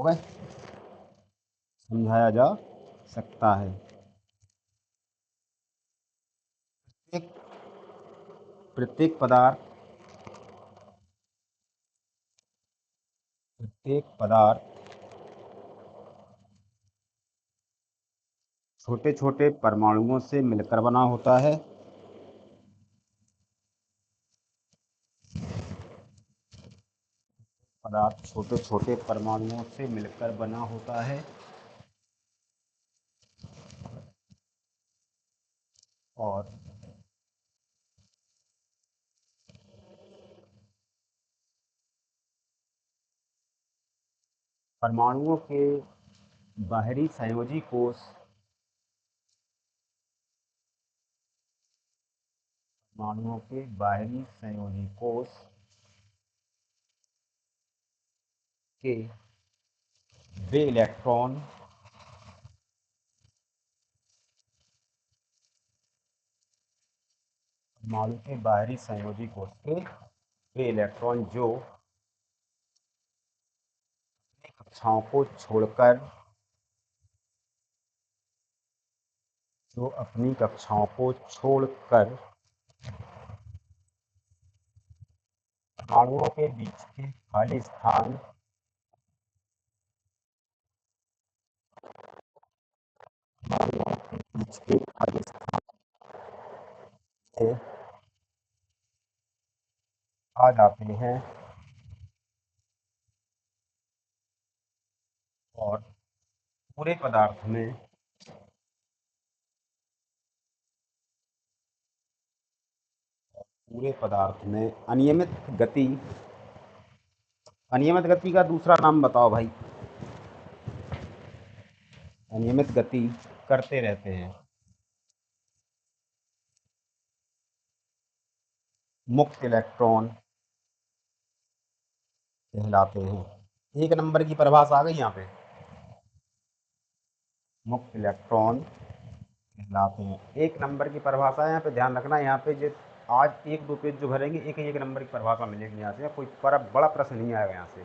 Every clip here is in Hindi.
हो गए, समझाया जा सकता है। एक प्रत्येक पदार्थ प्रत्येक पदार्थ छोटे छोटे परमाणुओं से मिलकर बना होता है। पदार्थ छोटे छोटे परमाणुओं से मिलकर बना होता है और परमाणुओं के बाहरी संयोजी कोष परमाणुओं के बाहरी संयोजी कोष के वे इलेक्ट्रॉन परमाणु के बाहरी संयोजी कोष के वे इलेक्ट्रॉन जो अपनी कक्षाओं को छोड़कर परमाणुओं के बीच के खाली स्थान बीच के खाली स्थान से आ जाते हैं और पूरे पदार्थ में अनियमित गति का दूसरा नाम बताओ भाई। अनियमित गति करते रहते हैं। मुक्त इलेक्ट्रॉन कहलाते हैं। एक नंबर की परिभाषा आ गई यहाँ पे। मुक्त इलेक्ट्रॉन कहलाते हैं। एक नंबर की परिभाषा है यहाँ पे, ध्यान रखना। यहाँ पे जो आज एक दो पेज जो भरेंगे एक एक नंबर की परिभाषा मिलेगी यहाँ से, कोई बड़ा प्रश्न नहीं आएगा यहाँ से।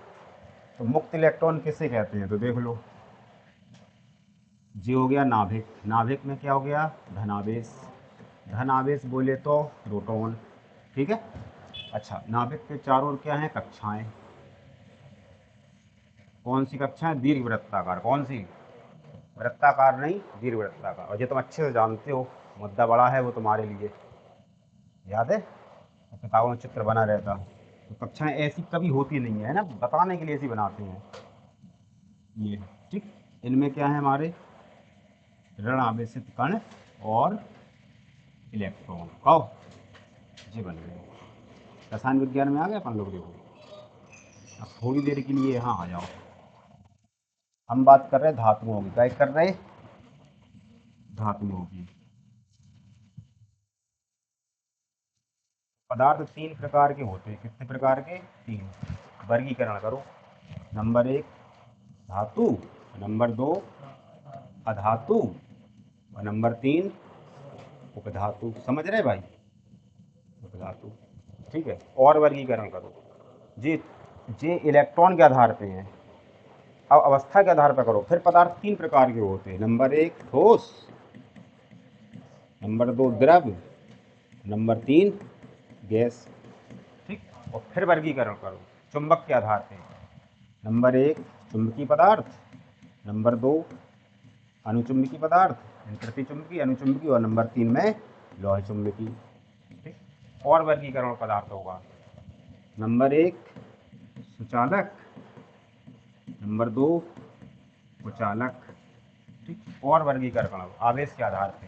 तो मुक्त इलेक्ट्रॉन किसे कहते हैं तो देख लो। जी हो गया नाभिक। नाभिक में क्या हो गया? धनावेश। धनावेश बोले तो प्रोटॉन। ठीक है। अच्छा, नाभिक के चारों ओर क्या है? कक्षाएं। कौन सी कक्षाएं? दीर्घ वृत्ताकार। कौन सी? वृत्ताकार नहीं, दीर्घ वृत्ताकार। और ये तुम अच्छे से जानते हो, मुद्दा बड़ा है वो तुम्हारे लिए, याद है? किताबों में चित्र बना रहता। तो कक्षाएं ऐसी कभी होती नहीं है ना, बताने के लिए ऐसी बनाते हैं ये। ठीक। इनमें क्या है हमारे? ऋण आवेशित कण और इलेक्ट्रॉन। कहो जी बन गए। रसायन विज्ञान में आ गए अपन लोग। देखो अब थोड़ी देर के लिए यहाँ आ जाओ। हम बात कर रहे हैं धातुओं की। क्या कर रहे? धातुओं की। पदार्थ तीन प्रकार के होते हैं। कितने प्रकार के? तीन। वर्गीकरण करो। नंबर एक धातु, नंबर दो अधातु और नंबर तीन उपधातु। समझ रहे भाई? उपधातु। ठीक है। और वर्गीकरण करो। जे जे इलेक्ट्रॉन के आधार पे हैं। अब अवस्था के आधार पर करो। फिर पदार्थ तीन प्रकार के होते हैं। नंबर एक ठोस, नंबर दो द्रव, नंबर तीन गैस। ठीक। और फिर वर्गीकरण करो चुंबक के आधार पे। नंबर एक चुंबकीय पदार्थ, नंबर दो अनुचुंबकीय पदार्थ, प्रतिचुंबकीय, अनुचुंबकीय, और नंबर तीन में लौह चुंबकीय। ठीक। और वर्गीकरण पदार्थ होगा। नंबर एक सुचालक, नंबर दो कुचालक। ठीक। और वर्गीकरण आवेश के आधार पे।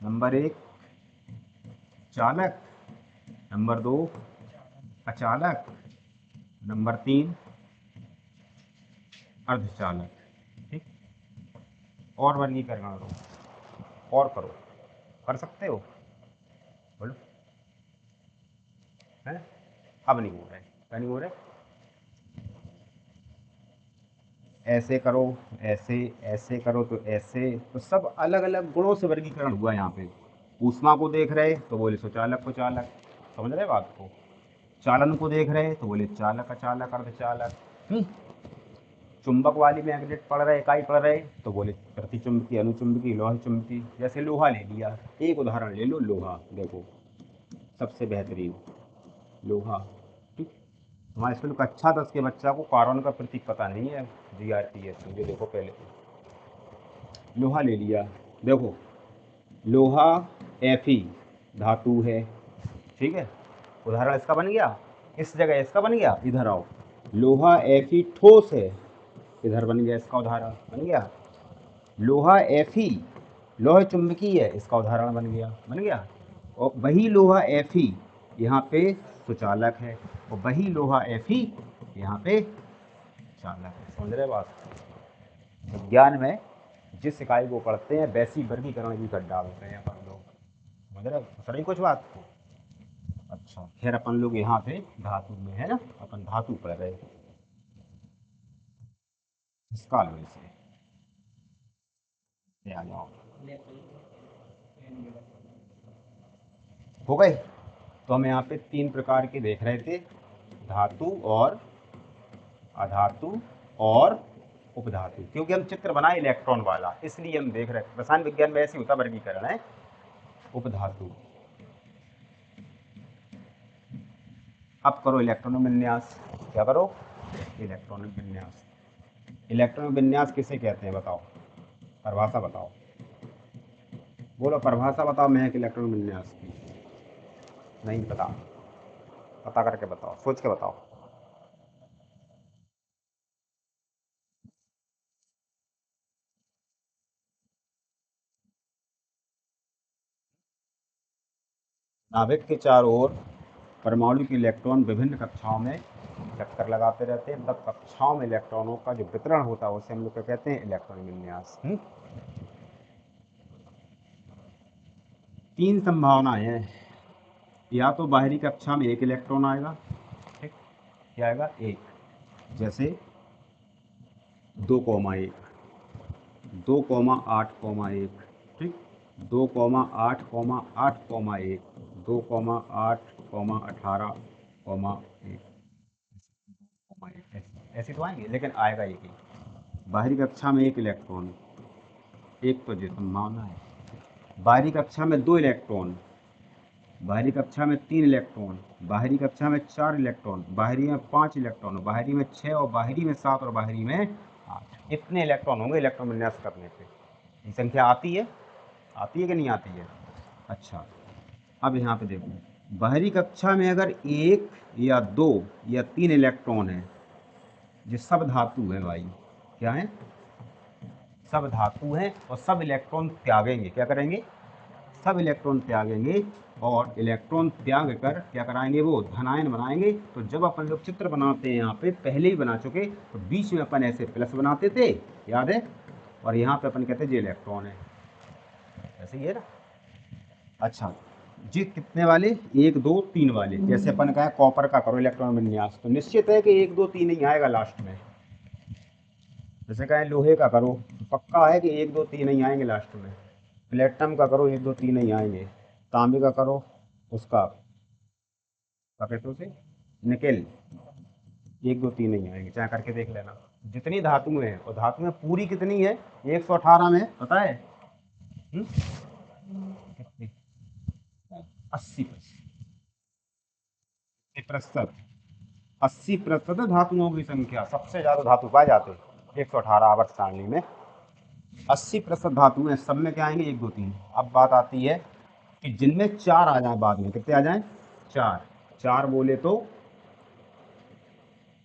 नंबर एक चालक, नंबर दो अचालक, नंबर तीन अर्धचालक। ठीक। और वर्गीकरण करो। और करो। कर सकते हो? बोलो। है? अब नहीं हो रहा है। क्या नहीं हो रहा है? ऐसे करो, ऐसे, ऐसे करो तो ऐसे। तो सब अलग अलग गुणों से वर्गीकरण हुआ यहाँ पे। ऊष्मा को देख रहे तो बोले सुचालक कुचालक। समझ रहे बात को? चालन को देख रहे तो बोले चालक अचालक अर्धचालक। चुंबक वाली मैग्नेट पढ़ रहे, इकाई पढ़ रहे, तो बोले प्रतिचुंबकी, अनुचुंबकी, लोह चुंबकी। जैसे लोहा ले लिया, एक उदाहरण ले लो, लोहा देखो सबसे बेहतरीन लोहा। ठीक, हमारे स्कूल कक्षा 10 के बच्चा को कार्बन का प्रतीक पता नहीं है, GRPS। मुझे देखो पहले लोहा ले लिया, देखो लोहा Fe धातु है, ठीक है, उदाहरण इसका बन गया। इस जगह इसका बन गया, इधर आओ, लोहा Fe ठोस है, इधर बन गया इसका उदाहरण, बन गया। लोहा Fe लोह चुंबकीय है, इसका उदाहरण बन गया, बन गया। और वही लोहा Fe यहाँ पे सुचालक है, और वही लोहा Fe यहाँ पे चालक है। समझ रहे बात? विज्ञान में जिस इकाई को पढ़ते हैं वैसी वर्गीकरण भी कर डालते हैं अपन लोग। समझ रहे? सही कुछ बात को? अच्छा, खैर अपन लोग यहाँ पे धातु में है ना, अपन धातु पढ़ रहे इसका लो इसे आ जाओ, हो गए। तो हम यहाँ पे 3 प्रकार के देख रहे थे, धातु और अधातु और उपधातु। क्योंकि हम चित्र बनाए इलेक्ट्रॉन वाला, इसलिए हम देख रहे हैं। रसायन विज्ञान में ऐसे होता वर्गीकरण है। उपधातु, अब करो इलेक्ट्रॉन विन्यास। क्या करो? इलेक्ट्रॉनिक विन्यास। इलेक्ट्रॉनिक विन्यास किसे कहते हैं बताओ, परिभाषा बताओ, बोलो परिभाषा बताओ महक इलेक्ट्रॉनिक विन्यास की। नहीं पता? पता करके बताओ, सोच के बताओ। नाभिक के चारों ओर परमाणु के इलेक्ट्रॉन विभिन्न कक्षाओं में चक्कर लगाते रहते हैं, तब कक्षाओं में इलेक्ट्रॉनों का जो वितरण होता है उसे हम लोग क्या कहते हैं? इलेक्ट्रॉनिक विन्यास। 3 संभावनाएं हैं, या तो बाहरी कक्षा में एक इलेक्ट्रॉन आएगा, ठीक, क्या आएगा? एक, जैसे 2,1, 2,8,1, ठीक, 2,8,8,1, 2,8,18,1, ऐसे तो आएंगे, लेकिन आएगा एक ही। बाहरी कक्षा में एक इलेक्ट्रॉन, एक तो जो संभावना है। बाहरी कक्षा में 2 इलेक्ट्रॉन, बाहरी कक्षा में 3 इलेक्ट्रॉन, बाहरी कक्षा में 4 इलेक्ट्रॉन, बाहरी में 5 इलेक्ट्रॉन, बाहरी में 6, और बाहरी में 7, और बाहरी में 8। इतने इलेक्ट्रॉन होंगे इलेक्ट्रॉन विन्यास करने पे। ये संख्या आती है? आती है कि नहीं आती है? अच्छा, अब यहाँ पे देखो, बाहरी कक्षा में अगर 1 या 2 या 3 इलेक्ट्रॉन है, ये सब धातु है भाई। क्या है? सब धातु हैं, और सब इलेक्ट्रॉन त्यागेंगे। क्या करेंगे? सब इलेक्ट्रॉन त्यागेंगे, और इलेक्ट्रॉन त्याग कर क्या कराएंगे? वो धनायन बनाएंगे। तो जब अपन लोग चित्र बनाते हैं, यहाँ पे पहले ही बना चुके, तो बीच में अपन ऐसे प्लस बनाते थे, याद है, और यहाँ पे अपन कहते हैं ये इलेक्ट्रॉन है, ऐसे ही है ना। अच्छा, जी कितने वाले? 1, 2, 3 वाले। जैसे अपन कहा कॉपर का करो इलेक्ट्रॉन विन्यास, तो निश्चित है कि 1, 2, 3 नहीं आएगा लास्ट में। जैसे कहें लोहे का करो, तो पक्का है कि 1, 2, 3 नहीं आएंगे लास्ट में। प्लेटिनम का करो, 1, 2, 3 नहीं आएंगे। तांबे का करो, उसका क्या कहते हैं उसे, निकेल, 1, 2, 3 नहीं आएंगे, चाहे करके देख लेना। जितनी धातुएं हैं, और धातुएं पूरी कितनी है? 118 में, पता है? कितनी? 80%। 80% धातुओं की संख्या, सबसे ज्यादा धातु पाए जाते 118 आवर्त सारणी में। 80% धातुएं, सब में क्या आएंगे? 1, 2, 3। अब बात आती है कि जिनमें 4 आ जाए बाद में, कितने आ जाए? 4। 4 बोले तो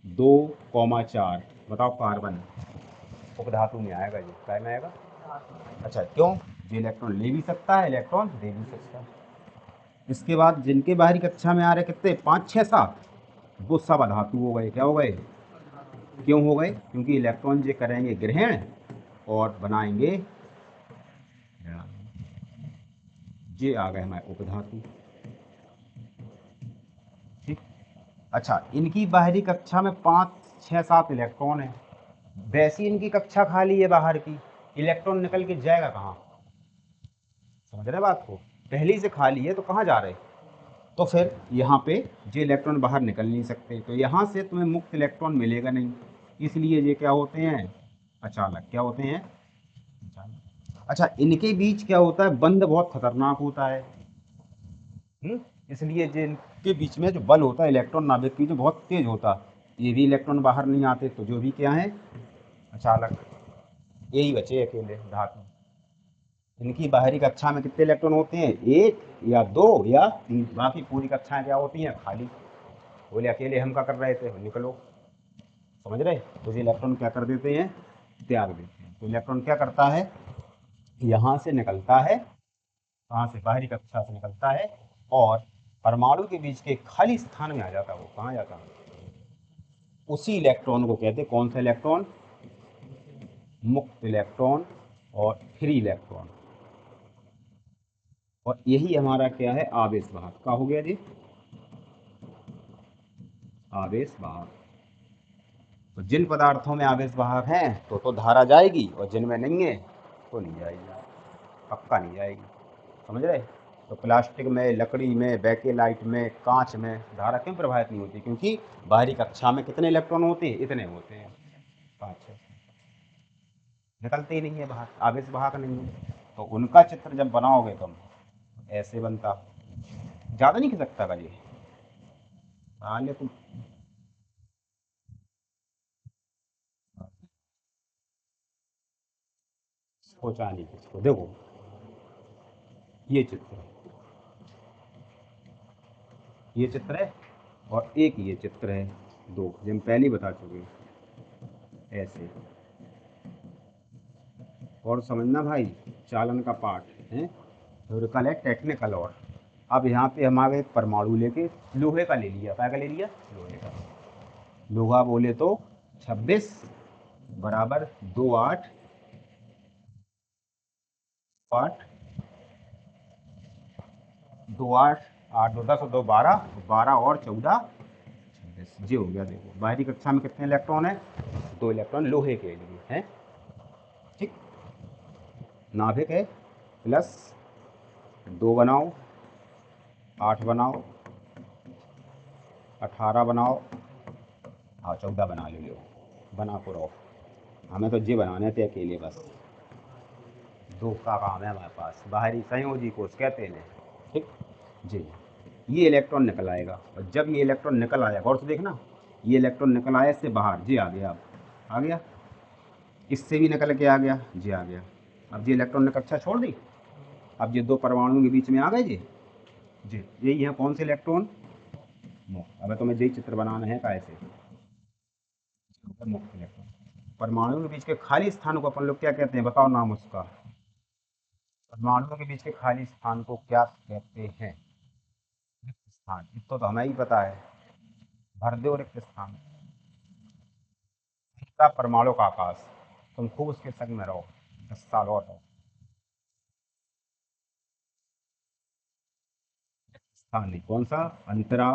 2,4। बताओ कार्बन उपधातु में आएगा, ये क्या में आएगा? अच्छा, क्यों? ये इलेक्ट्रॉन ले भी सकता है, इलेक्ट्रॉन दे भी सकता है। इसके बाद जिनके बाहरी कक्षा में आ रहे कितने? 5, 6, 7, वो सब अधातु हो गए। क्या हो गए? क्यों हो गए? क्योंकि इलेक्ट्रॉन ये करेंगे ग्रहण और बनाएंगे, ये आ गए हमारे उपधातु। ठीक। अच्छा, इनकी बाहरी कक्षा में 5, 6, 7 इलेक्ट्रॉन है, वैसी इनकी कक्षा खाली है बाहर की, इलेक्ट्रॉन निकल के जाएगा कहाँ? समझ रहे बात को? पहली से खाली है तो कहाँ जा रहे? तो फिर यहाँ पे जो इलेक्ट्रॉन बाहर निकल नहीं सकते, तो यहाँ से तुम्हें मुक्त इलेक्ट्रॉन मिलेगा नहीं। इसलिए ये क्या होते हैं, अचालक। क्या होते हैं, अचालक। अच्छा, इनके बीच क्या होता है, बंध बहुत खतरनाक होता है। इसलिए जिनके बीच में जो बल होता है इलेक्ट्रॉन नाभिक की जो बहुत तेज होता है, ये भी इलेक्ट्रॉन बाहर नहीं आते, तो जो भी क्या है, अचालक। यही बचे अकेले धातु। इनकी बाहरी कक्षा में कितने इलेक्ट्रॉन होते हैं, एक या दो या तीन, बाकी पूरी कक्षाएं क्या होती हैं, खाली। बोले अकेले हम क्या कर रहे थे, निकलो। समझ रहे, तो ये इलेक्ट्रॉन क्या कर देते हैं, त्याग देते हैं। तो इलेक्ट्रॉन क्या करता है, यहाँ से निकलता है, कहाँ से, बाहरी कक्षा से निकलता है, और परमाणु के बीच के खाली स्थान में आ जाता है। वो कहाँ जाता है, उसी इलेक्ट्रॉन को कहते हैं, कौन सा इलेक्ट्रॉन, मुक्त इलेक्ट्रॉन और फ्री इलेक्ट्रॉन। और यही हमारा क्या है, आवेश वाहक का हो गया जी, आवेश वाहक। तो जिन पदार्थों में आवेश वाहक हैं तो धारा जाएगी, और जिनमें नहीं है तो नहीं जाएगी, पक्का नहीं जाएगी। समझ रहे, तो प्लास्टिक में, लकड़ी में, बेकेलाइट में, कांच में धारा क्यों प्रभावित नहीं होती, क्योंकि बाहरी कक्षा में कितने इलेक्ट्रॉन होते हैं, इतने होते हैं, 5 6, निकलते ही नहीं है बाहर, आवेश वाहक नहीं है। तो उनका चित्र जब बनाओगे तुम, ऐसे बनता, ज़्यादा नहीं खिसकता का ये, आगे तुम सोचा नहीं किसको। देखो ये चित्र है, ये चित्र है, और एक ये चित्र है, दो जो हम पहले ही बता चुके, ऐसे। और समझना भाई, चालन का पाठ है, न्यूमेरिकल है, टेक्निकल। और अब यहाँ पे हमारे एक परमाणु लेके लोहे का ले लिया, क्या का ले लिया, लोहे का। लोहा बोले तो 26 बराबर 2 8 8 2 8 8 2 10 2 12 12 और 14 26 ये हो गया। देखो बाहरी कक्षा में कितने इलेक्ट्रॉन है, 2 इलेक्ट्रॉन लोहे के लिए हैं, ठीक। नाभिक है, प्लस 2 बनाओ, 8 बनाओ, 18 बनाओ, हाँ 14 बना लो, बना को रहो। हमें तो ये बनाने थे अकेले बस, दो का काम है हमारे पास, बाहरी संयोजी कोष कहते हैं, ठीक जी। ये इलेक्ट्रॉन निकल आएगा, और जब ये इलेक्ट्रॉन निकल आएगा, गौर से देखना, ये इलेक्ट्रॉन निकल आया इससे बाहर, जी आ गया, अब आ गया, इससे भी निकल के आ गया, जी आ गया। अब ये इलेक्ट्रॉन ने कक्षा छोड़ दी, अब ये दो परमाणुओं के बीच में आ गए जी यही है कौन से इलेक्ट्रॉन, मुक्त। अब तुम्हें यही चित्र बनाना है, कैसे, मुक्त इलेक्ट्रॉन। परमाणुओं के बीच के खाली स्थान को अपन लोग क्या कहते हैं, बताओ नाम उसका, परमाणुओं के बीच के खाली स्थान को क्या कहते हैं, रिक्त स्थान। इतना तो हमें ही पता है, भर दो रिक्त स्थान। तीसरा परमाणु का आकाश, तुम खूब उसके संग में रहो, 10 साल और रहो। स्थान नहीं, कौन सा, अंतरा,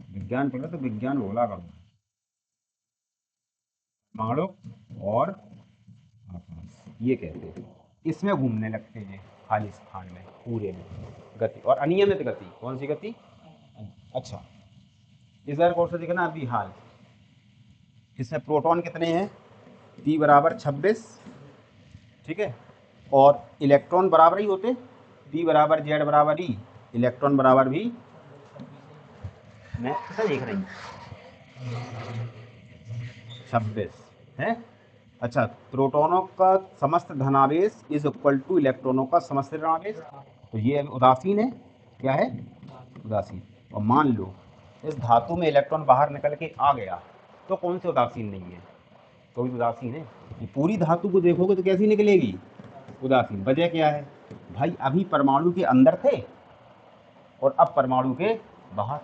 विज्ञान पढ़ो तो विज्ञान बोला करो, परमाणु और आकाश ये कहते हैं। इसमें घूमने लगते हैं खाली स्थान में, पूरे में गति, और अनियमित गति, कौन सी गति, अच्छा इधर कौन सा दिखना अभी हाल, इसमें प्रोटॉन कितने हैं, पी बराबर 26, ठीक है, और इलेक्ट्रॉन बराबर ही होते, पी बराबर जेड बराबर ई, इलेक्ट्रॉन बराबर भी, मैं कितना देख रही हूँ, 26 है। अच्छा, प्रोटॉनों का समस्त धनावेश इज इक्वल टू इलेक्ट्रॉनों का समस्त ऋणावेश, तो ये उदासीन है, क्या है, उदासीन। और मान लो इस धातु में इलेक्ट्रॉन बाहर निकल के आ गया, तो कौन से उदासीन नहीं है, तो भी उदासीन है। ये पूरी धातु को देखोगे तो कैसी निकलेगी, उदासीन। वजह क्या है भाई, अभी परमाणु के अंदर थे और अब परमाणु के बाहर,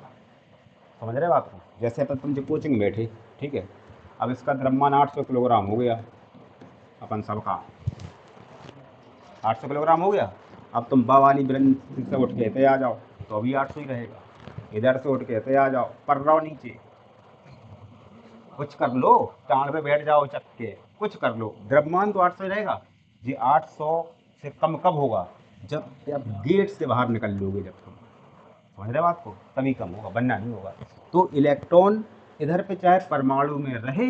समझ रहे बात को। जैसे अपन तुम जो कोचिंग में बैठे, ठीक है, अब इसका द्रव्यमान 800 किलोग्राम हो गया, अपन सबका 800 किलोग्राम हो गया। अब तुम बा वाली ब्रेन से उठ के ऐसे आ जाओ तो अभी 800 ही रहेगा, इधर से उठ के ऐसे आ जाओ, पर रहो नीचे, कुछ कर लो, टांग पे बैठ जाओ चक के, कुछ कर लो, द्रव्यमान तो 800 ही रहेगा। ये 800 से कम कब होगा, जब गेट से बाहर निकल लोगे, जब तुम, समझ रहे बात को, तभी कम होगा, बनना नहीं होगा। तो इलेक्ट्रॉन इधर पे चाहे परमाणु में रहे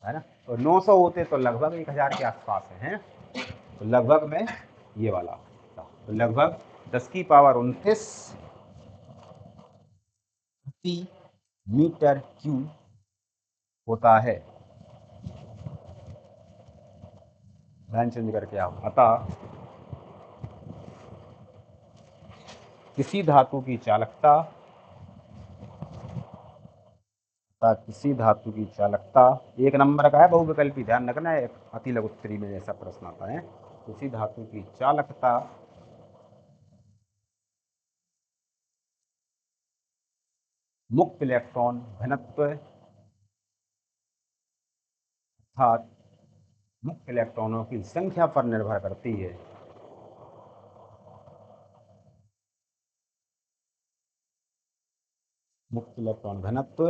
है ना। तो 900 होते तो लगभग 1000 के आसपास है। तो लगभग में ये वाला, तो लगभग 10 की पावर 29 प्रति मीटर क्यूब होता है। ध्यान चेंज करके आओ। अतः किसी धातु की चालकता, किसी धातु की चालकता, एक नंबर का है बहुविकल्पी, ध्यान रखना है, अति लघु उत्तरी में ऐसा प्रश्न आता है। किसी धातु की चालकता मुक्त इलेक्ट्रॉन घनत्व अर्थात मुक्त इलेक्ट्रॉनों की संख्या पर निर्भर करती है। मुक्त इलेक्ट्रॉन घनत्व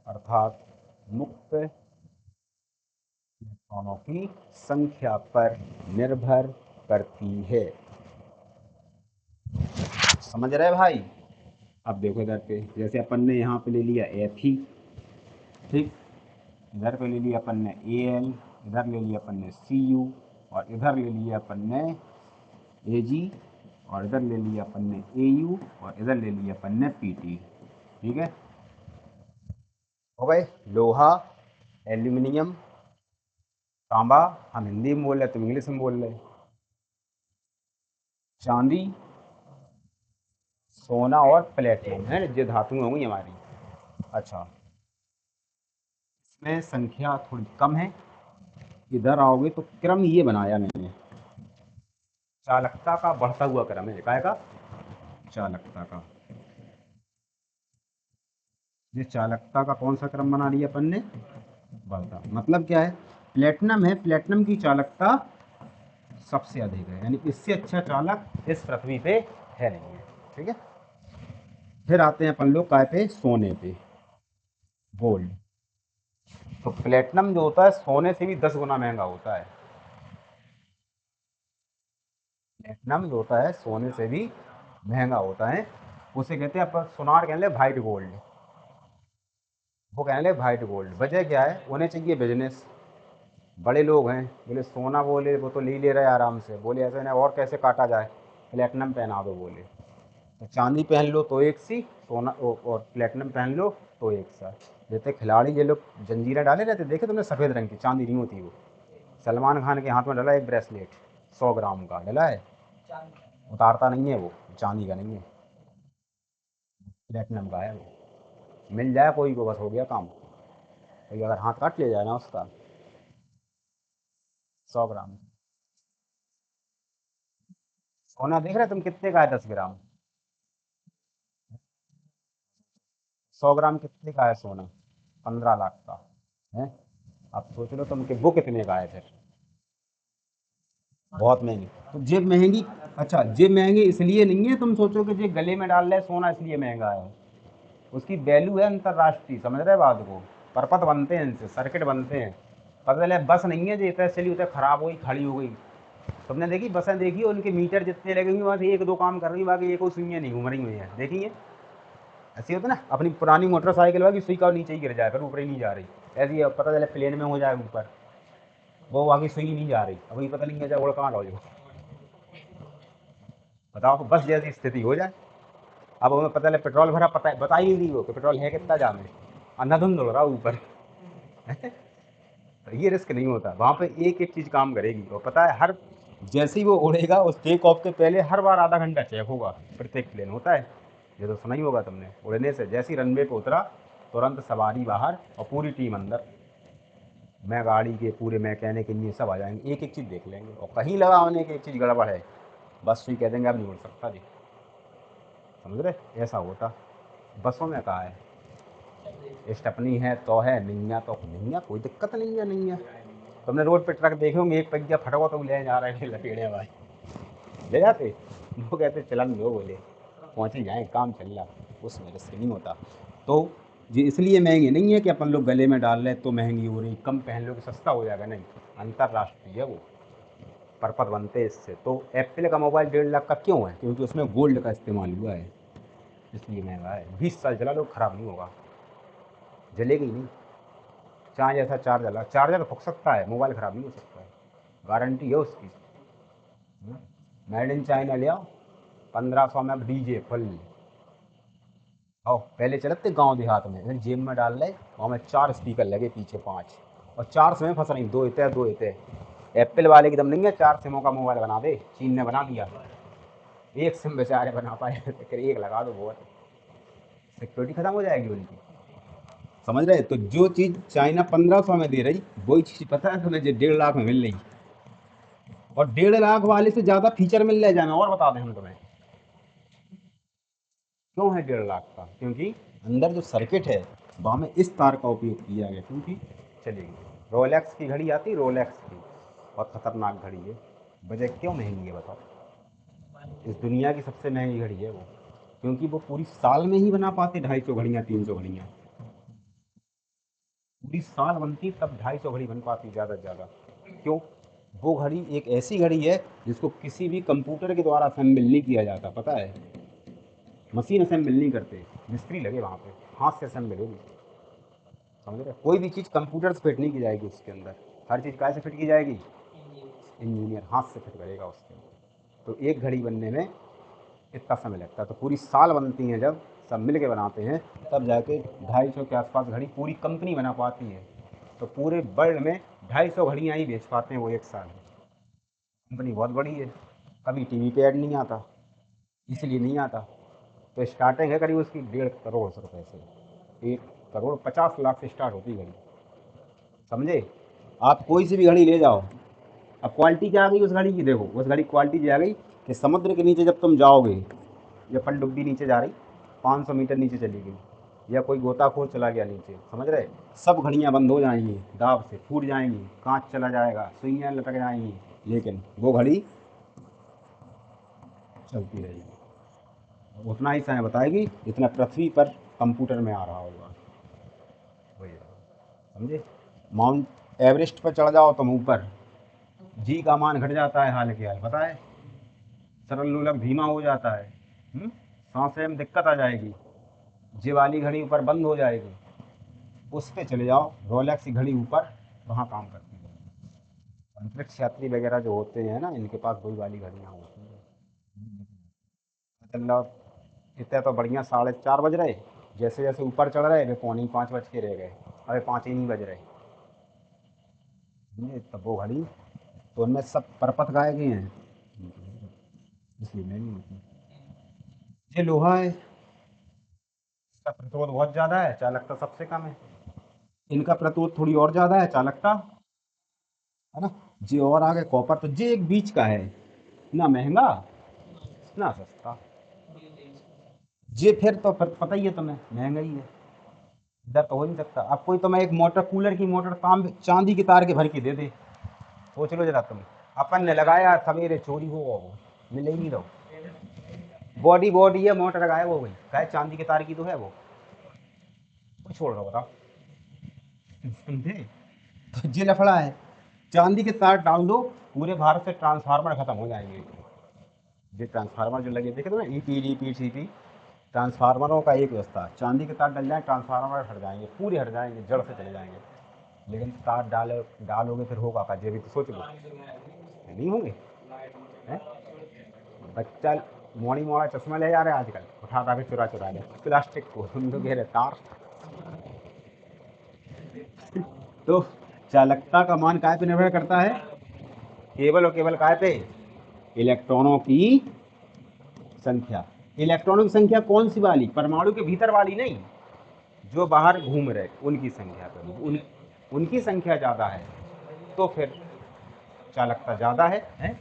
अर्थात मुक्त इलेक्ट्रॉनों की संख्या पर निर्भर करती है। समझ रहे भाई। अब देखो इधर पे, जैसे अपन ने यहाँ पे ले लिया Fe, ठीक, इधर पे ले लिया अपन ने Al, इधर ले लिया अपन ने Cu, और इधर ले लिया अपन ने Ag, और इधर ले लिया अपन ने Au, और इधर ले लिया अपन ने Pt। ठीक है, हो गए। लोहा, एल्यूमिनियम, तांबा, हम हिंदी में बोल रहे तुम इंग्लिश में बोल रहे, चांदी, सोना और प्लेटिनम है जो धातुएं होंगी हमारी। अच्छा, इसमें संख्या थोड़ी कम है। इधर आओगे तो क्रम ये बनाया मैंने, चालकता का बढ़ता हुआ क्रम है। काय का? चालकता का। ये चालकता का कौन सा क्रम बना लिया अपन ने? बढ़ता। मतलब क्या है? प्लेटिनम है, प्लेटिनम की चालकता सबसे अधिक है, यानी इससे अच्छा चालक इस पृथ्वी पे है नहीं है। ठीक है, फिर आते हैं अपन लोग काय पे? सोने पे, गोल्ड। तो प्लेटिनम जो होता है सोने से भी 10 गुना महंगा होता है। प्लेटिनम जो होता है सोने से भी महंगा होता है। उसे कहते हैं अपन सोनार, कहने लगे वाइट गोल्ड, वो कहने लगे वाइट गोल्ड। वजह क्या है? उन्हें चाहिए बिजनेस, बड़े लोग हैं, बोले सोना, बोले वो तो ले रहे आराम से, बोले ऐसे ना और कैसे काटा जाए, प्लेटिनम पहना दो। बोले तो चांदी पहन लो तो एक सी, सोना और प्लेटिनम पहन लो तो एक सा। जैसे खिलाड़ी ये लोग जंजीरें डाले रहते, देखे तुमने? सफ़ेद रंग की, चांदी नहीं होती वो। सलमान खान के हाथ में डला एक ब्रेसलेट 100 ग्राम का डला है, उतारता नहीं है वो, चांदी का नहीं है, प्लेटिनम का है वो। मिल जाए कोई को बस हो गया काम। कोई अगर हाथ काट ले जाए ना उसका, 100 ग्राम। सोना देख रहे तुम कितने का है? 10 ग्राम। 100 ग्राम कितने का है सोना? 15 लाख का है। अब सोच लो तुम कि वो कितने का है फिर। बहुत महंगी। तो जेब महंगी, अच्छा जेब महंगी इसलिए नहीं है तुम सोचो कि जे गले में डाल रहे सोना इसलिए महंगा है। उसकी वैल्यू है अंतर्राष्ट्रीय, समझ रहे बात को। परपत बनते हैं इनसे, सर्किट बनते हैं। पता चले बस नहीं है जो इतना चली उतना खराब हो गई, खड़ी हो गई। तुमने देखी बसें? देखी उनके मीटर जितने लगे हुए वहाँ से एक दो काम कर रही, बाकी एक सुइयाँ नहीं घूम रही हुई है, देखी है? ऐसी होता ना, अपनी पुरानी मोटरसाइकिल होगी, सुई का नीचे ही गिर जाए, फिर ऊपर ही नहीं जा रही। ऐसी पता चले प्लेन में हो जाए ऊपर, वो आगे सुई नहीं जा रही, अभी पता नहीं है जाए उड़ कहाँ रहो जो। बताओ, बस जैसी स्थिति हो जाए। अब हमें पता चले पेट्रोल भरा, पता है बता ही नहीं दी वो कि पेट्रोल है कितना जाम है, अंधाधुंध उड़ रहा ऊपर। तो ये रिस्क नहीं होता वहाँ पे, एक एक चीज़ काम करेगी। और पता है हर, जैसे ही वो उड़ेगा उस टेक ऑफ के पहले हर बार आधा घंटा चेक होगा, प्रत्येक प्लेन होता है। ये तो सुना ही होगा तुमने। उड़ने से जैसे ही रनवे पे उतरा, तुरंत सवारी बाहर और पूरी टीम अंदर। मैं गाड़ी के पूरे मैकेनिक इंजीनियर सब आ जाएंगे, एक एक चीज़ देख लेंगे, और कहीं लगा होने की एक चीज़ गड़बड़ है, बस सुई कह देंगे अब नहीं उड़ सकता जी। समझ रहे? ऐसा होता। बसों में कहा है स्टेपनी है तो है, नहीं है तो नहीं है, कोई दिक्कत नहीं है, नहीं है। तुमने रोड पे ट्रक देखे होंगे, एक पहिया फटा हुआ तो ले जा रहे हैं लपेड़े भाई, ले जाते। वो कहते चलन लो, बोले पहुँच ही जाए, काम चल रहा, उसमें रिस्क नहीं होता। तो ये इसलिए महंगी नहीं है कि अपन लोग गले में डाल रहे तो महंगी हो रही, कम पहन लो कि सस्ता हो जाएगा, नहीं। अंतर्राष्ट्रीय है वो, परपत बनते हैं इससे। तो एप्पल का मोबाइल 1.5 लाख का क्यों है? क्योंकि उसमें गोल्ड का इस्तेमाल हुआ है, इसलिए महंगा है। 20 साल चला लो खराब नहीं होगा, जलेगी नहीं। चाहे जैसा चार्जर लगा, चार्जर फूक सकता है, मोबाइल ख़राब नहीं हो सकता है, गारंटी है उसकी। मेड इन चाइना ले आओ, 1500 में अब डीजे फुल। आओ पहले चलते गांव देहात में, फिर जेब में डाल ले, वहाँ में 4 स्पीकर लगे पीछे 5, और 4 सिमें फंस रही, 2 इतने 2 इतने। एप्पल वाले की दम नहीं है 4 सिमों का मोबाइल बना दे, चीन ने बना दिया। एक सिम बेचारे बना पाए, फिर एक लगा दो बहुत, सिक्योरिटी खत्म हो जाएगी उनकी। समझ रहे? तो जो चीज़ चाइना 1500 में दे रही, वही चीज़ पता है तुम्हें जो 1.5 लाख में मिल रही, और 1.5 लाख वाले से ज़्यादा फीचर मिल रहे जाए। और बता दें हम तुम्हें क्यों है 1.5 लाख का, क्योंकि अंदर जो सर्किट है वहाँ में इस तार का उपयोग किया गया, क्योंकि चलेगी। रोलेक्स की घड़ी आती, रोलेक्स की, और ख़तरनाक घड़ी है। वजह क्यों महंगी है बताओ? इस दुनिया की सबसे महंगी घड़ी है वो, क्योंकि वो पूरी साल में ही बना पाते 250 घड़ियाँ, 300 घड़ियाँ पूरी साल बनती, तब 250 घड़ी बन पाती ज़्यादा से ज़्यादा। क्यों? वो घड़ी एक ऐसी घड़ी है जिसको किसी भी कंप्यूटर के द्वारा असेंबल नहीं किया जाता, पता है? मशीन असेंबल नहीं करते, मिस्त्री लगे वहाँ पे, हाथ से असेंबल होगी। समझ रहे? कोई भी चीज़ कंप्यूटर से फिट नहीं की जाएगी उसके अंदर, हर चीज़ कैसे फिट की जाएगी? इंजीनियर हाथ से फिट करेगा उसके अंदर। तो एक घड़ी बनने में इतना समय लगता है, तो पूरी साल बनती हैं, जब सब मिल के बनाते हैं तब जाके 250 के आसपास घड़ी पूरी कंपनी बना पाती है। तो पूरे वर्ल्ड में 250 घड़ियाँ ही बेच पाते हैं वो एक साल में। कंपनी बहुत बड़ी है। कभी टीवी पे ऐड नहीं आता, इसलिए नहीं आता। तो स्टार्टिंग है करीब उसकी 1.5 करोड़ रुपए से, 1,50,00,000 से स्टार्ट होती है घड़ी। समझे? आप कोई सी भी घड़ी ले जाओ, अब क्वालिटी क्या आ गई उस घड़ी की, देखो उस घड़ी क्वालिटी ये आ गई कि समुद्र के नीचे जब तुम जाओगे, या पनडुब्बी नीचे जा रही 500 मीटर नीचे चली गई, या कोई गोताखोर चला गया नीचे, समझ रहे? सब घड़ियाँ बंद हो जाएंगी, दाब से फूट जाएंगी, कांच चला जाएगा, सुइयाँ लटक जाएंगी, लेकिन वो घड़ी चलती रहेगी। उतना ही समय बताएगी जितना पृथ्वी पर कंप्यूटर में आ रहा होगा। वही है। समझे? माउंट एवरेस्ट पर चढ़ जाओ तुम ऊपर, जी का मान घट जाता है, हाल के हाल पता है, सरल लोलक धीमा हो जाता है, सांस में दिक्कत आ जाएगी, जे वाली घड़ी ऊपर बंद हो जाएगी। उस पर चले जाओ, रोलेक्स की घड़ी ऊपर, वहाँ काम करती है। अंतरिक्ष यात्री वगैरह जो होते हैं ना, इनके पास वही वाली घड़ियाँ होती हैं। चल इतने तो बढ़िया 4:30 बज रहे, जैसे जैसे ऊपर चढ़ रहे वे 4:45 बज के रह गए, अरे 5 ही नहीं बज रहे। तब वो घड़ी तो उनमें सब परपत गाए गए हैं, इसलिए महंगी होती है। ये लोहा है, इसका प्रतिरोध बहुत ज़्यादा है, चालकता सबसे कम है। इनका प्रतिरोध थोड़ी और ज़्यादा है, चालकता, है ना? जी और आगे कॉपर, तो जी एक बीच का है, ना महंगा ना सस्ता। जी फिर तो फिर पता ही है तुम्हें, महंगा ही है, इधर तो हो नहीं सकता। अब कोई तुम्हें एक मोटर, कूलर की मोटर चांदी के तार के भर के दे दे, सोच लो जरा तुम। अपन ने लगाया सवेरे चोरी हो वो, मिले ही नहीं दो, बॉडी बॉडी है, मोटर गायब हो गई, कहे चांदी के तार की तो है वो छोड़ रहा बताओ। समझे? तो ये लफड़ा है, चांदी के तार डाल दो, पूरे भारत से ट्रांसफार्मर खत्म हो जाएंगे। ये ट्रांसफार्मर जो लगे देखे तो ना, ईपी डीपी सीपी, ट्रांसफार्मरों का एक व्यवस्था, चांदी के तार डल जाए ट्रांसफार्मर हट जाएंगे, पूरे हट जाएंगे, जड़ से चले जाएंगे। लेकिन तार डालोगे फिर होगा का, ये भी तो सोच लो, नहीं होंगे। हैं? बच्चा मोड़ी मोड़ा चश्मा ले जा रहे हैं आजकल, उठा उठा के चुरा चुरा ले प्लास्टिक को, तुम तो कह रहे तार। तो चालकता का मान काय पे निर्भर करता है? केवल और केवल काय पे? इलेक्ट्रॉनों की संख्या। इलेक्ट्रॉनों की संख्या कौन सी वाली? परमाणु के भीतर वाली नहीं, जो बाहर घूम रहे उनकी संख्या पे, उनकी संख्या ज़्यादा है, तो फिर चालकता ज़्यादा है?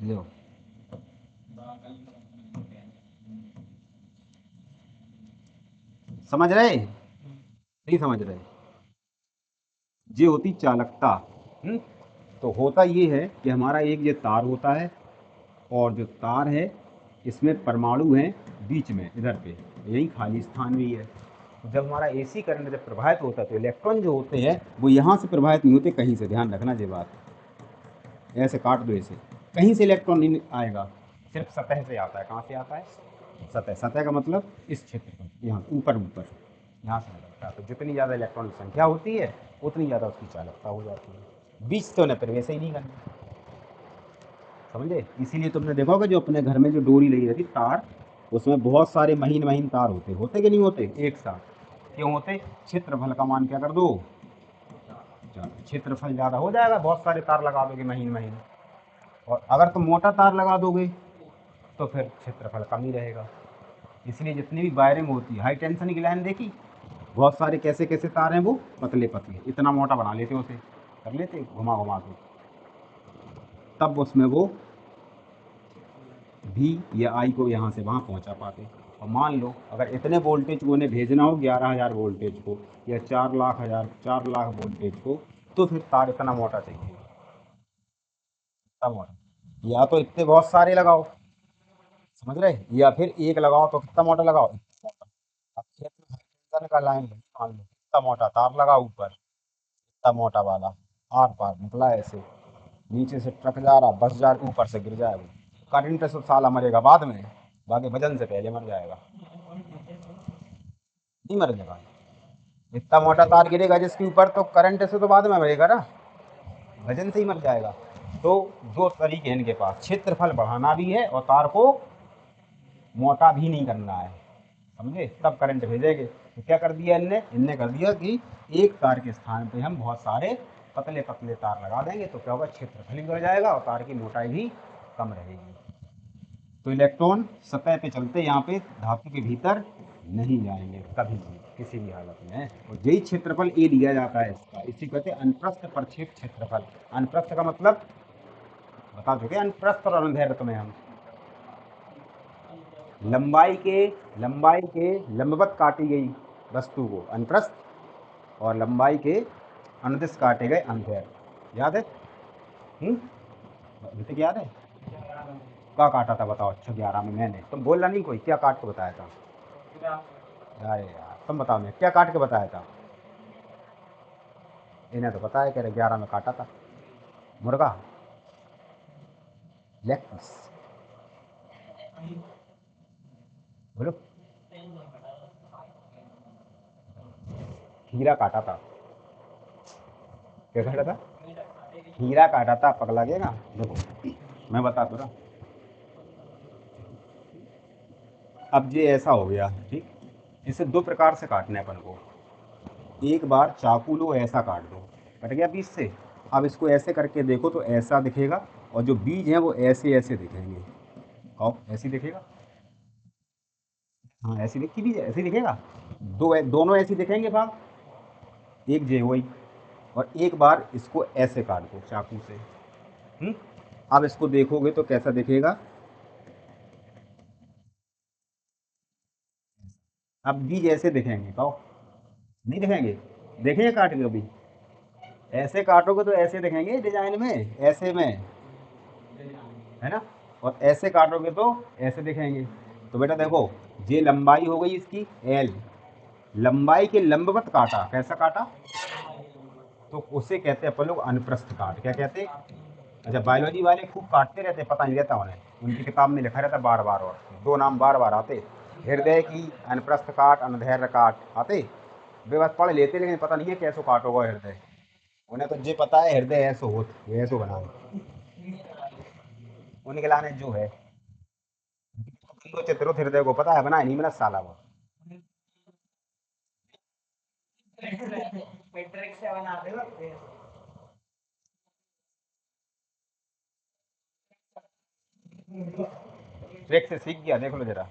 लो, समझ रहे नहीं समझ रहे? ये होती चालकता। हम्म? तो होता ये है कि हमारा एक ये तार होता है, और जो तार है इसमें परमाणु हैं बीच में, इधर पे यही खाली स्थान भी है। तो जब हमारा एसी करंट जब प्रवाहित होता है, तो इलेक्ट्रॉन जो होते हैं वो यहाँ से प्रवाहित नहीं होते कहीं से, ध्यान रखना ये बात, ऐसे काट दो ऐसे, कहीं से इलेक्ट्रॉन नहीं आएगा, सिर्फ सतह से आता है। कहाँ से आता है? सतह, सतह का मतलब इस क्षेत्र पर, यहाँ ऊपर ऊपर यहाँ से निकलता है। तो जितनी ज़्यादा इलेक्ट्रॉन की संख्या होती है उतनी ज़्यादा उसकी चालकता हो जाती है। बीच तो न फिर वैसे ही नहीं करना, समझे। इसीलिए तुमने देखा होगा जो अपने घर में जो डोरी लगी रहती तार, उसमें बहुत सारे महीन महीन तार होते, होते कि नहीं होते एक साथ। क्यों होते? क्षेत्रफल का मान क्या कर दो, क्षेत्रफल ज़्यादा हो जाएगा, बहुत सारे तार लगा दोगे महीन महीन। और अगर तुम मोटा तार लगा दोगे तो फिर क्षेत्रफल कम ही रहेगा। इसलिए जितनी भी वायरिंग होती है, हाई टेंशन की लाइन देखी, बहुत सारे कैसे कैसे तार हैं, वो पतले पतले, इतना मोटा बना लेते उसे, कर लेते घुमा घुमा के, तब उसमें वो भी या आई को यहाँ से वहाँ पहुँचा पाते। और मान लो अगर इतने वोल्टेज को उन्हें भेजना हो 11,000 वोल्टेज को या 4 लाख वोल्टेज को, तो फिर तार इतना मोटा चाहिए, इतना मोटा। या तो इतने बहुत सारे लगाओ, समझ रहे, या फिर एक लगाओ तो कितना मोटा लगाओ, इतना मोटा। अब खेत में हाइड्रोजन का लाइन है, मान लो इतना मोटा तार लगाओ ऊपर, इतना मोटा वाला, आर पार निकला ऐसे, नीचे से ट्रक जा रहा, बस जा ऊपर से गिर जाएगा, करंट से साला मरेगा बाद में, बाकी वजन से पहले मर जाएगा, नहीं मर जाएगा। इतना मोटा तार गिरेगा जिसके ऊपर, तो करंट से तो बाद में मरेगा ना, वजन से ही मर जाएगा। तो दो तरीके हैं इनके पास, क्षेत्रफल बढ़ाना भी है और तार को मोटा भी नहीं करना है, समझे, तब करंट भेजेंगे। तो क्या कर दिया इनने, इनने कर दिया कि एक तार के स्थान पे हम बहुत सारे पतले पतले तार लगा देंगे, तो क्या होगा, क्षेत्रफल भी बढ़ जाएगा और तार की मोटाई भी कम रहेगी। तो इलेक्ट्रॉन सतह पे चलते यहाँ पे धातु के भीतर नहीं जाएंगे कभी भी, किसी भी हालत में। और यही क्षेत्रफल ए दिया जाता है इसका, इसी कहते हैं अनुप्रस्थ प्रक्षेप क्षेत्रफल। अनुप्रस्थ का मतलब बता चुके, अनुप्रस्थ और अनुदैर्घ्य तुम्हें हम, लंबाई के लंबवत काटी गई वस्तु को अनुप्रस्थ, और लंबाई के अनुदिश काटे गए अनुदैर्घ्य। याद है? अभी तक याद है? क्या काटा था बताओ? अच्छा 11 में मैंने, तुम बोलना नहीं कोई, क्या काट के बताया था? अरे यार तुम बताओ, मैं क्या काट के बताया था? इन्हें तो पता है, कह रहे 11 में काटा था मुर्गा, लेग पीस, बोलो। खीरा काटा था, क्या काटा था? खीरा काटा था, पक लगेगा। देखो मैं बता तो रहा, अब ये ऐसा हो गया, ठीक। इसे दो प्रकार से काटना है अपन को। एक बार चाकू लो, ऐसा काट दो, कट गया बीच से। अब इसको ऐसे करके देखो तो ऐसा दिखेगा, और जो बीज हैं वो ऐसे ऐसे दिखेंगे। आओ ऐसे दिखेगा, हाँ ऐसी दिखी, बीज ऐसे दिखेगा, दोनों ऐसे दिखेंगे भाग, एक जे वही। और एक बार इसको ऐसे काट दो चाकू से, अब इसको देखोगे तो कैसा दिखेगा, अब बीज ऐसे दिखेंगे, कहो नहीं दिखेंगे? देखेंगे काट के कभी? ऐसे काटोगे तो ऐसे दिखेंगे डिजाइन में, ऐसे में, है ना। और ऐसे काटोगे तो ऐसे दिखेंगे। तो बेटा देखो, ये लंबाई हो गई इसकी एल, लंबाई के लंबवत काटा, कैसा काटा, तो उसे कहते हैं अपन लोग अनुप्रस्थ काट। क्या कहते हैं? अच्छा, बायोलॉजी वाले खूब काटते रहते, पता नहीं रहता उन्हें, उनकी किताब में लिखा रहता बार बार, और दो नाम बार बार आते, हृदय की अनुप्रस्थ काट, अनुदैर्घ्य काट आते, वे बस पढ़ लेते, लेकिन पता नहीं है कैसो काटोगा हृदय। उन्हें तो ये पता है हृदय ऐसो हो, ऐसो बना, उनके लाने जो है तो चित्रो हृदय को पता है, बनाए नहीं मेरा साला वो। ट्रिक से सीख गया, देख लो जरा।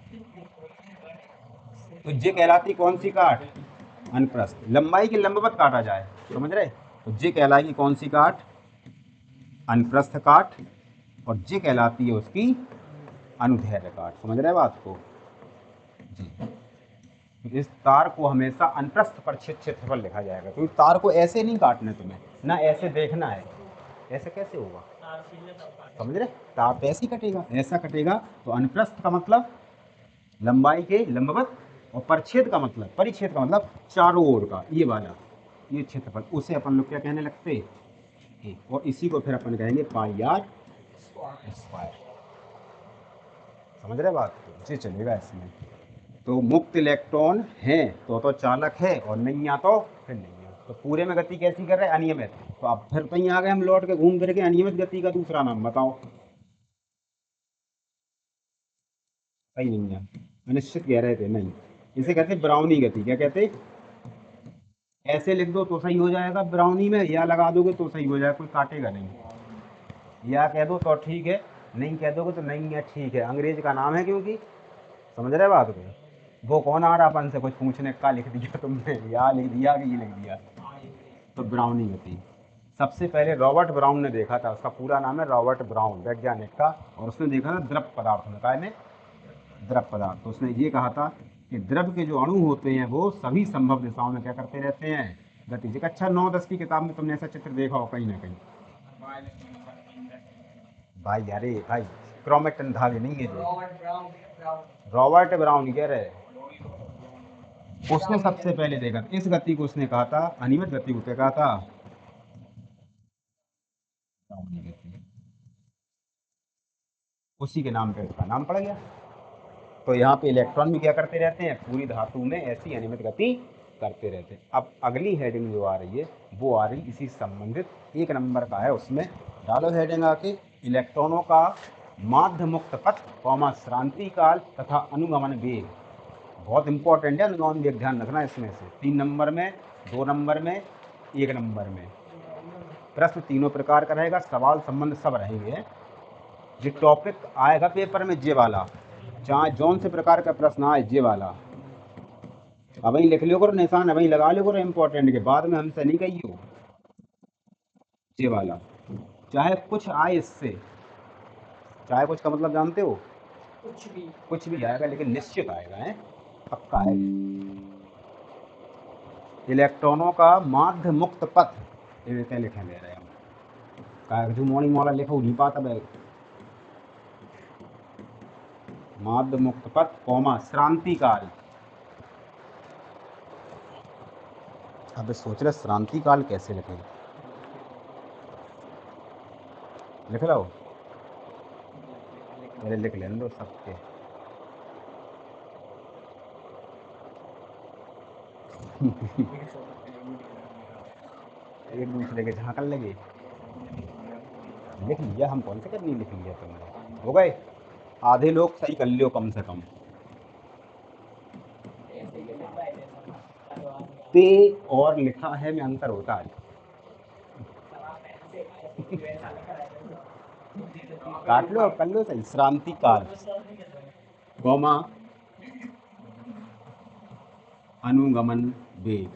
तो ये कहलाती कौन सी काट? अनुप्रस्थ, लंबाई के लंबवत काटा जाए, समझ रहे। तो ये कहलाएगी कौन सी काट? अनुप्रस्थ काट। और ये कहलाती है उसकी अनुदैर्घ्य काट, समझ रहे बात को जी। इस तार को हमेशा अनुप्रस्थ प्रक्षेप क्षेत्रफल लिखा जाएगा, क्योंकि तार को ऐसे नहीं काटना तुम्हें, ना ऐसे देखना है, ऐसे कैसे होगा, समझ रहे। तार तो ऐसे ही कटेगा, ऐसा कटेगा। तो अनुप्रस्थ का मतलब लंबाई के लंबवत, और परिच्छेद का मतलब, परिच्छेद का मतलब चारों ओर का, ये वाला, ये क्षेत्रफल, उसे अपन लोग क्या कहने लगते हैं, और इसी को फिर अपन कहेंगे पाई आर स्क्वायर। समझ रहे बात को, ये चलेगा इसमें। तो मुक्त इलेक्ट्रॉन है तो चालक है, और नहीं आ तो फिर नहीं है। तो पूरे में गति कैसी कर रहे हैं? अनियमित। तो अब फिर कहीं आ गए हम लौट के घूम फिर के, अनियमित गति का दूसरा नाम बताओ। सही नहीं है, अनिश्चित कह रहे थे, नहीं। इसे कहते ब्राउनी गति। क्या कहते? ऐसे लिख दो तो सही हो जाएगा ब्राउनी में, या लगा दोगे तो सही हो जाएगा, कोई काटेगा नहीं। या कह दो तो ठीक है, नहीं कह दोगे तो नहीं है, ठीक है। अंग्रेज का नाम है क्योंकि, समझ रहे बात को। वो कौन आ रहा अपन से कुछ पूछने का, लिख दिया तुमने, या लिख दिया कि ये लिख दिया। तो ब्राउनी गति सबसे पहले रॉबर्ट ब्राउन ने देखा था। उसका पूरा नाम है रॉबर्ट ब्राउन, वैज्ञानिक का। और उसने देखा था द्रव पदार्थ में, काय में? द्रव पदार्थ। तो उसने ये कहा था कि द्रव के जो अणु होते हैं वो सभी संभव दिशाओं में क्या करते रहते हैं? गति। जी अच्छा, 9-10 की किताब में तुमने ऐसा चित्र देखा हो कहीं ना कहीं? भाई अरे भाई, क्रोमेटन धागे नहीं है जो। रॉबर्ट ब्राउन कह रहे, उसने सबसे पहले देखा था। इस गति को उसने कहा था, अनियमित गति को क्या कहा था? ब्राउनी गति। उसी के नाम पे उसका नाम पड़ गया। तो यहाँ पे इलेक्ट्रॉन भी क्या करते रहते हैं? पूरी धातु में ऐसी अनियमित गति करते रहते हैं। अब अगली हेडिंग जो आ रही है वो आ रही इसी संबंधित 1 नंबर का है। उसमें डालो हेडिंग आके, इलेक्ट्रॉनों का माध्य मुक्त पथ, श्रांति काल तथा अनुगमन वेग। बहुत इंपॉर्टेंट है, अनुगमन वेग ध्यान रखना इसमें से। 3 नंबर में, 2 नंबर में, 1 नंबर में प्रश्न तीनों प्रकार का रहेगा, सवाल संबंध सब रहेंगे। जो टॉपिक आएगा पेपर में जे वाला, चाहे जौन से प्रकार का प्रश्न आए, जे वाला अब वही लिख लो करो, निशान वही लगा लो करो, इम्पोर्टेंट के बाद में हमसे नहीं कही हो। जे वाला चाहे कुछ आए इससे, चाहे कुछ का मतलब जानते हो? कुछ भी आएगा, लेकिन निश्चित आएगा, है पक्का है। इलेक्ट्रॉनों का माध्य मुक्त पथ, ये क्या लिखे ले रहे हम, जो मॉर्निंग वाला लिखो नहीं पाता भाई। माध्य मुक्त पथ, श्रांति काल। अब सोच रहे श्रांति काल कैसे लिखें? लिख लो, पहले लिख लेने दो सबके। एक दूसरे के झांकन लगे। लिख लिया, हम कौन से करनी, लिख लिया तुमने, हो गए। आधे लोग सही कर लियो कम से कम। पे और लिखा है में अंतर होता है। काट लो, कर लो सही। श्रांति काल, कौमा अनुगमन वेग।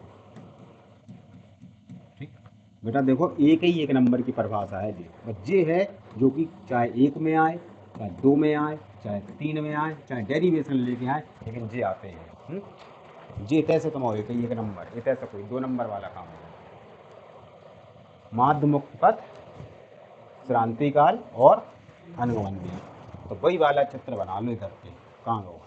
ठीक बेटा, देखो एक ही 1 नंबर की परिभाषा है जी। बस ये है जो कि चाहे 1 में आए, चाहे 2 में आए, चाहे 3 में आए, चाहे डेरिवेशन लेके आए, लेकिन जे आते हैं। जे तैसे तुम हो, एक ही 1 नंबर, ये तैसे कोई 2 नंबर वाला काम है। माध्य मुक्त पथ, श्रांति काल और अनुगमन वेग। तो वही वाला चित्र बना लो इधर पे, कहाँ हो।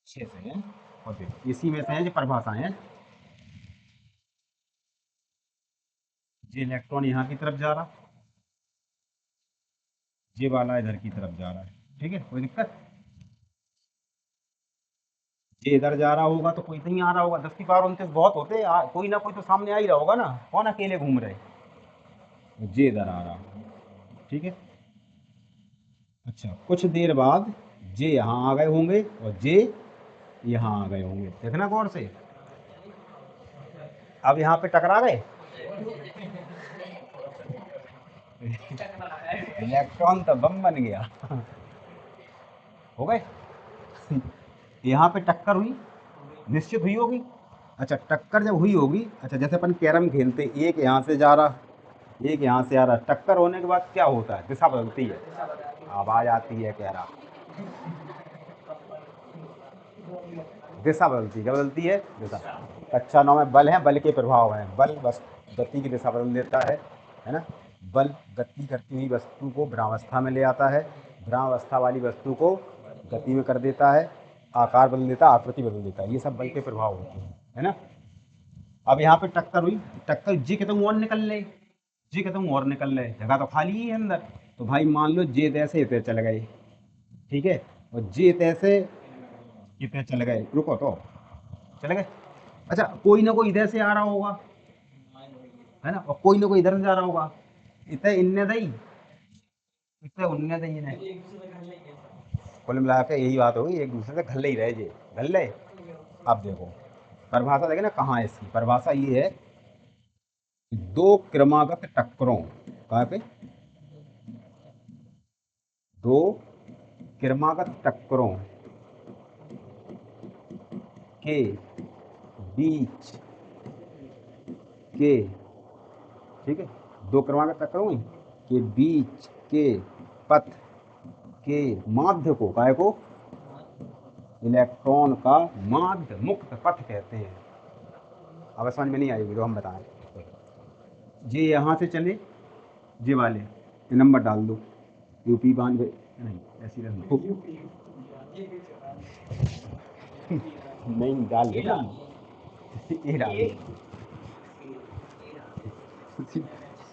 अच्छे से है, और देखो इसी में से है जो परिभाषाएं हैं। ये इलेक्ट्रॉन यहाँ की तरफ जा रहा, ये वाला इधर की तरफ जा रहा है, ठीक है, कोई दिक्कत? ये इधर जा रहा होगा तो कोई नहीं आ रहा होगा, 10 की पावर 29 बहुत होते हैं, कोई ना कोई तो सामने आ ही रहा होगा ना, कौन अकेले घूम रहे। ये इधर आ रहा, ठीक है। अच्छा, कुछ देर बाद जे यहाँ आ गए होंगे और जे यहाँ आ गए होंगे, देखना गौर से। अब यहाँ पे टकरा गए, इलेक्ट्रॉन तो बम बन गया। हो गए। यहाँ पे टक्कर हुई, निश्चित हुई होगी। अच्छा, टक्कर जब हुई होगी, अच्छा जैसे अपन कैरम खेलते, एक यहाँ से जा रहा, एक यहाँ से आ रहा, टक्कर होने के बाद क्या होता है? दिशा बदलती है, आवाज आती है, कह रहा दिशा बदलती है। क्या बदलती है? दिशा। कक्षा 9 में बल है, बल के प्रभाव हैं। बल बस गति की दिशा बदल देता है ना। बल गति करती हुई वस्तु को भ्रामावस्था में ले आता है, भ्रामावस्था वाली वस्तु को गति में कर देता है, आकार बदल देता है, आकृति बदल देता है। ये सब बल के प्रभाव होते हैं, है ना। अब यहाँ पे टक्कर हुई, टक्कर जे खत्म और निकल ले, जे खत्म और निकल ले, जगह तो खाली ही है अंदर। तो भाई मान लो जे तैसे इतने चल गए, ठीक है, और जे तैसे इतने चल गए, रुको तो चले गए। अच्छा कोई ना कोई इधर से आ रहा होगा, है ना, और कोई ना कोई इधर से जा रहा होगा, इतने इनने दई, इतने उनने दई इन्हें, कुल मिला के यही बात होगी, एक दूसरे से घल्ले ही रहे जे, घल्ले। अब देखो परिभाषा देखे ना, कहाँ है इसकी परिभाषा, ये है कि दो क्रमागत टक्करों, कहाँ पे, दो क्रमागत टक्करों के बीच के, ठीक है, दो क्रमागत टक्करों के बीच के पथ के माध्य को, काय को, इलेक्ट्रॉन का माध्य मुक्त पथ कहते हैं। अब समझ में नहीं आएगी तो हम बताएं, ये यहाँ से चले, ये वाले ये नंबर डाल दो, यूपी बानवे, नहीं ऐसी रख दो, नहीं डाल देना, ये डाल दो,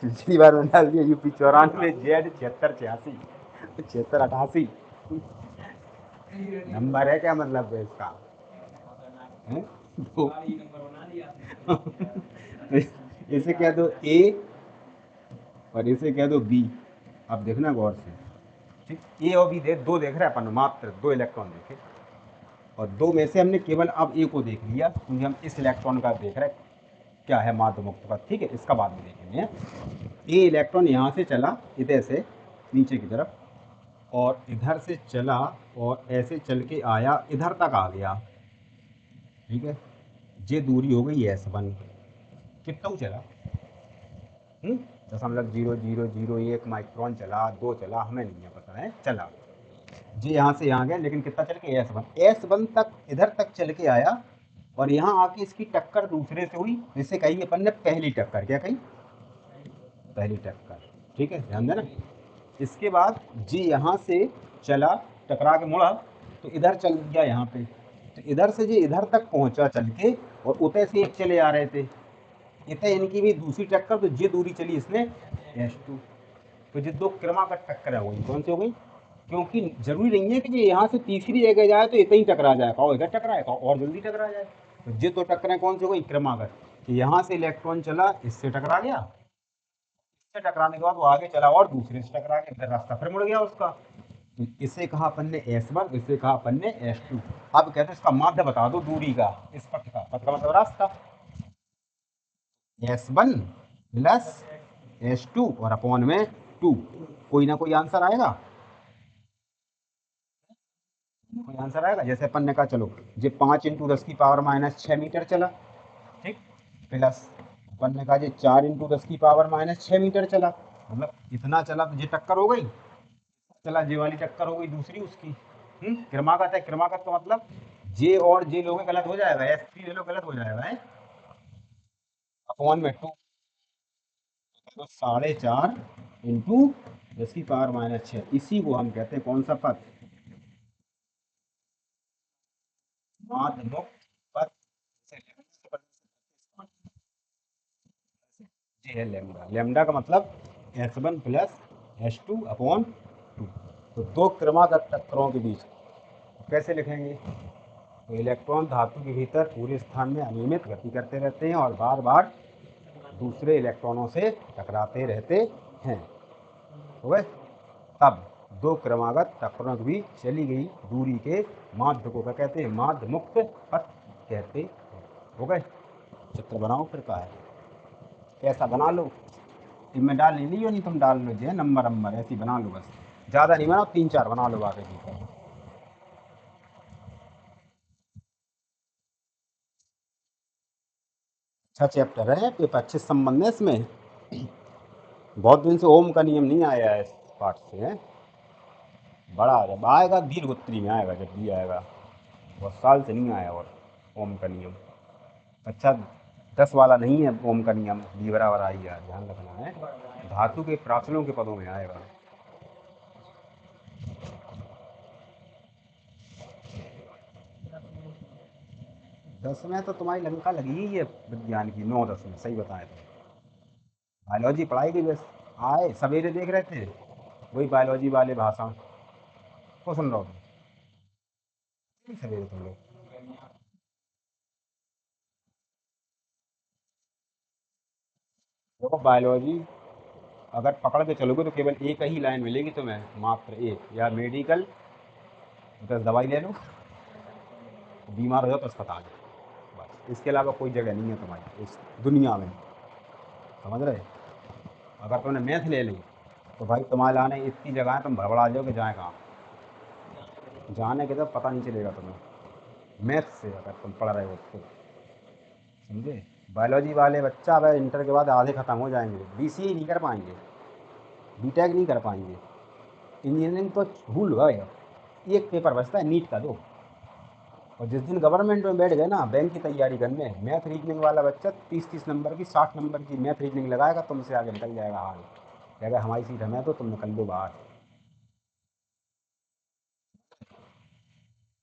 पिछली बार मैंने डाल दिया यूपी 94, जेड 76 86, 76 88, नंबर है क्या मतलब है इसका, हैं? तो इसे कह दो ए और इसे कह दो बी। अब देखना गौर से, ठीक, ए और बी दे दो देख रहे हैं अपन, मात्र दो इलेक्ट्रॉन देखे, और दो में से हमने केवल अब ए को देख लिया, क्योंकि हम इस इलेक्ट्रॉन का देख रहे हैं क्या है माध्य मुक्त पथ, ठीक है, इसका बाद में देखेंगे। ए इलेक्ट्रॉन यहाँ से चला इधर से नीचे की तरफ, और इधर से चला और ऐसे चल के आया इधर तक आ गया, ठीक है, ये दूरी हो गई S1, कितना चला, 0.0001 माइक्रोन चला, दो चला, हमें नहीं है पता है, चला जी यहाँ से यहाँ गया, लेकिन कितना चल के S1 तक इधर तक चल के आया, और यहाँ आके इसकी टक्कर दूसरे से हुई, जिसे कही अपन ने पहली टक्कर, क्या कही, पहली टक्कर, ठीक है, ध्यान देना। इसके बाद जी यहाँ से चला, टकरा के मुड़ा, तो इधर चल गया यहाँ पे, तो इधर से जी इधर तक पहुँचा चल के, और उतने से एक चले आ रहे थे, इतने इनकी भी दूसरी टक्कर, तो ये दूरी चली इसने S2, तो ये दो क्रमागत टक्कर हो गई, कौन सी हो गई, क्योंकि जरूरी नहीं है कि ये यहाँ से तीसरी जगह जाए तो इतना ही टकरा जाए, और इधर टकराएगा और जल्दी टकरा जाए, तो ये तो टक्करें कौन सी हो गई, क्रमागत, कि यहाँ से इलेक्ट्रॉन चला, इससे टकरा गया, इससे टकराने के बाद वो आगे चला और दूसरे से टकरा के इधर रास्ता फिर मुड़ गया उसका, तो इसे कहा अपन ने S1, इसे कहा अपन ने S2। अब कहते हैं इसका माध्य बता दो दूरी का, इस पथ का, पथ का मतलब रास्ता, S1 प्लस S2 और अपॉन में 2, कोई ना कोई आंसर आएगा, कोई आंसर आएगा, जैसे अपन ने कहा चलो ये 5 × 10⁻⁶ मीटर चला, ठीक, प्लस अपन ने कहा ये 4 × 10⁻⁶ मीटर चला, मतलब इतना चला, तो ये टक्कर हो गई, चला जे वाली टक्कर हो गई दूसरी उसकी, क्रमागत है, क्रमागत का मतलब जे और जे लोगे गलत हो जाएगा, S3 ले लो गलत हो जाएगा, है, अपॉन में 2, तो 4.5 × 10⁻⁶, इसी को हम कहते हैं कौन सा पथ, माध्य मुक्त पथ, ये है लेमडा, लेमडा का मतलब S1 प्लस S2 अपॉन 2, तो दो क्रमागत टक्करों के बीच कैसे लिखेंगे, तो इलेक्ट्रॉन धातु के भीतर पूरे स्थान में अनियमित गति करते रहते हैं और बार बार दूसरे इलेक्ट्रॉनों से टकराते रहते हैं, हो गए, तब दो क्रमागत टक्करों के बीच चली गई दूरी के माध्य को क्या कहते हैं, माध्य मुक्त पथ कहते हैं, हो गए। चित्र बनाओ फिर का है, कैसा बना लो, इनमें डाल नहीं लियो, नहीं तुम डाल लो जो है नंबर नंबर ऐसी बना लो, बस ज़्यादा नहीं बनाओ, 3 4 बना लो बाकी की। अच्छा चैप्टर है, पेपर अच्छे संबंध है इसमें, बहुत दिन से ओम का नियम नहीं आया है इस पाठ से, है, बड़ा जब आएगा दीर्घोत्तरी में आएगा, जब भी आएगा, बहुत साल से नहीं आया, और ओम का नियम, अच्छा 10 वाला नहीं है ओम का नियम, बी बराबर आई है, ध्यान रखना है, धातु के प्राचलों के पदों में आएगा। 10 में तो तुम्हारी लंका लगी ही है विज्ञान की, 9-10 में सही बताए तो। बायोलॉजी पढ़ाई की बस, आए सवेरे देख रहे थे वही बायोलॉजी वाले भाषण को सुन रहा हूँ सवेरे तुम लोग। देखो बायोलॉजी अगर पकड़ के चलोगे तो केवल एक ही लाइन मिलेगी तुम्हें, मात्र एक, या मेडिकल, बस दवाई ले लो, बीमार हो जाओ तो अस्पताल, बस इसके अलावा कोई जगह नहीं है तुम्हारी इस दुनिया में, समझ रहे। अगर तुमने मैथ ले ली तो भाई तुम्हारे लाने इतनी जगह है, तुम भड़बड़ा जाओगे जाए कहाँ, जाने के तो पता नहीं चलेगा तुम्हें मैथ से अगर तुम पढ़ रहे हो तो, समझे। बायोलॉजी वाले बच्चा अब इंटर के बाद आधे ख़त्म हो जाएंगे, बीसीए नहीं कर पाएंगे, बीटेक नहीं कर पाएंगे, इंजीनियरिंग तो भूल गए, एक पेपर बचता है नीट का दो। और जिस दिन गवर्नमेंट में बैठ गए ना बैंक की तैयारी करने, मैथ रीजनिंग वाला बच्चा 30-30 नंबर की, 60 नंबर की मैथ रीजनिंग लगाएगा, तुमसे आगे निकल जाएगा हाल, कहेगा हमारी सीट हमें तो तुम निकल लो बाहर।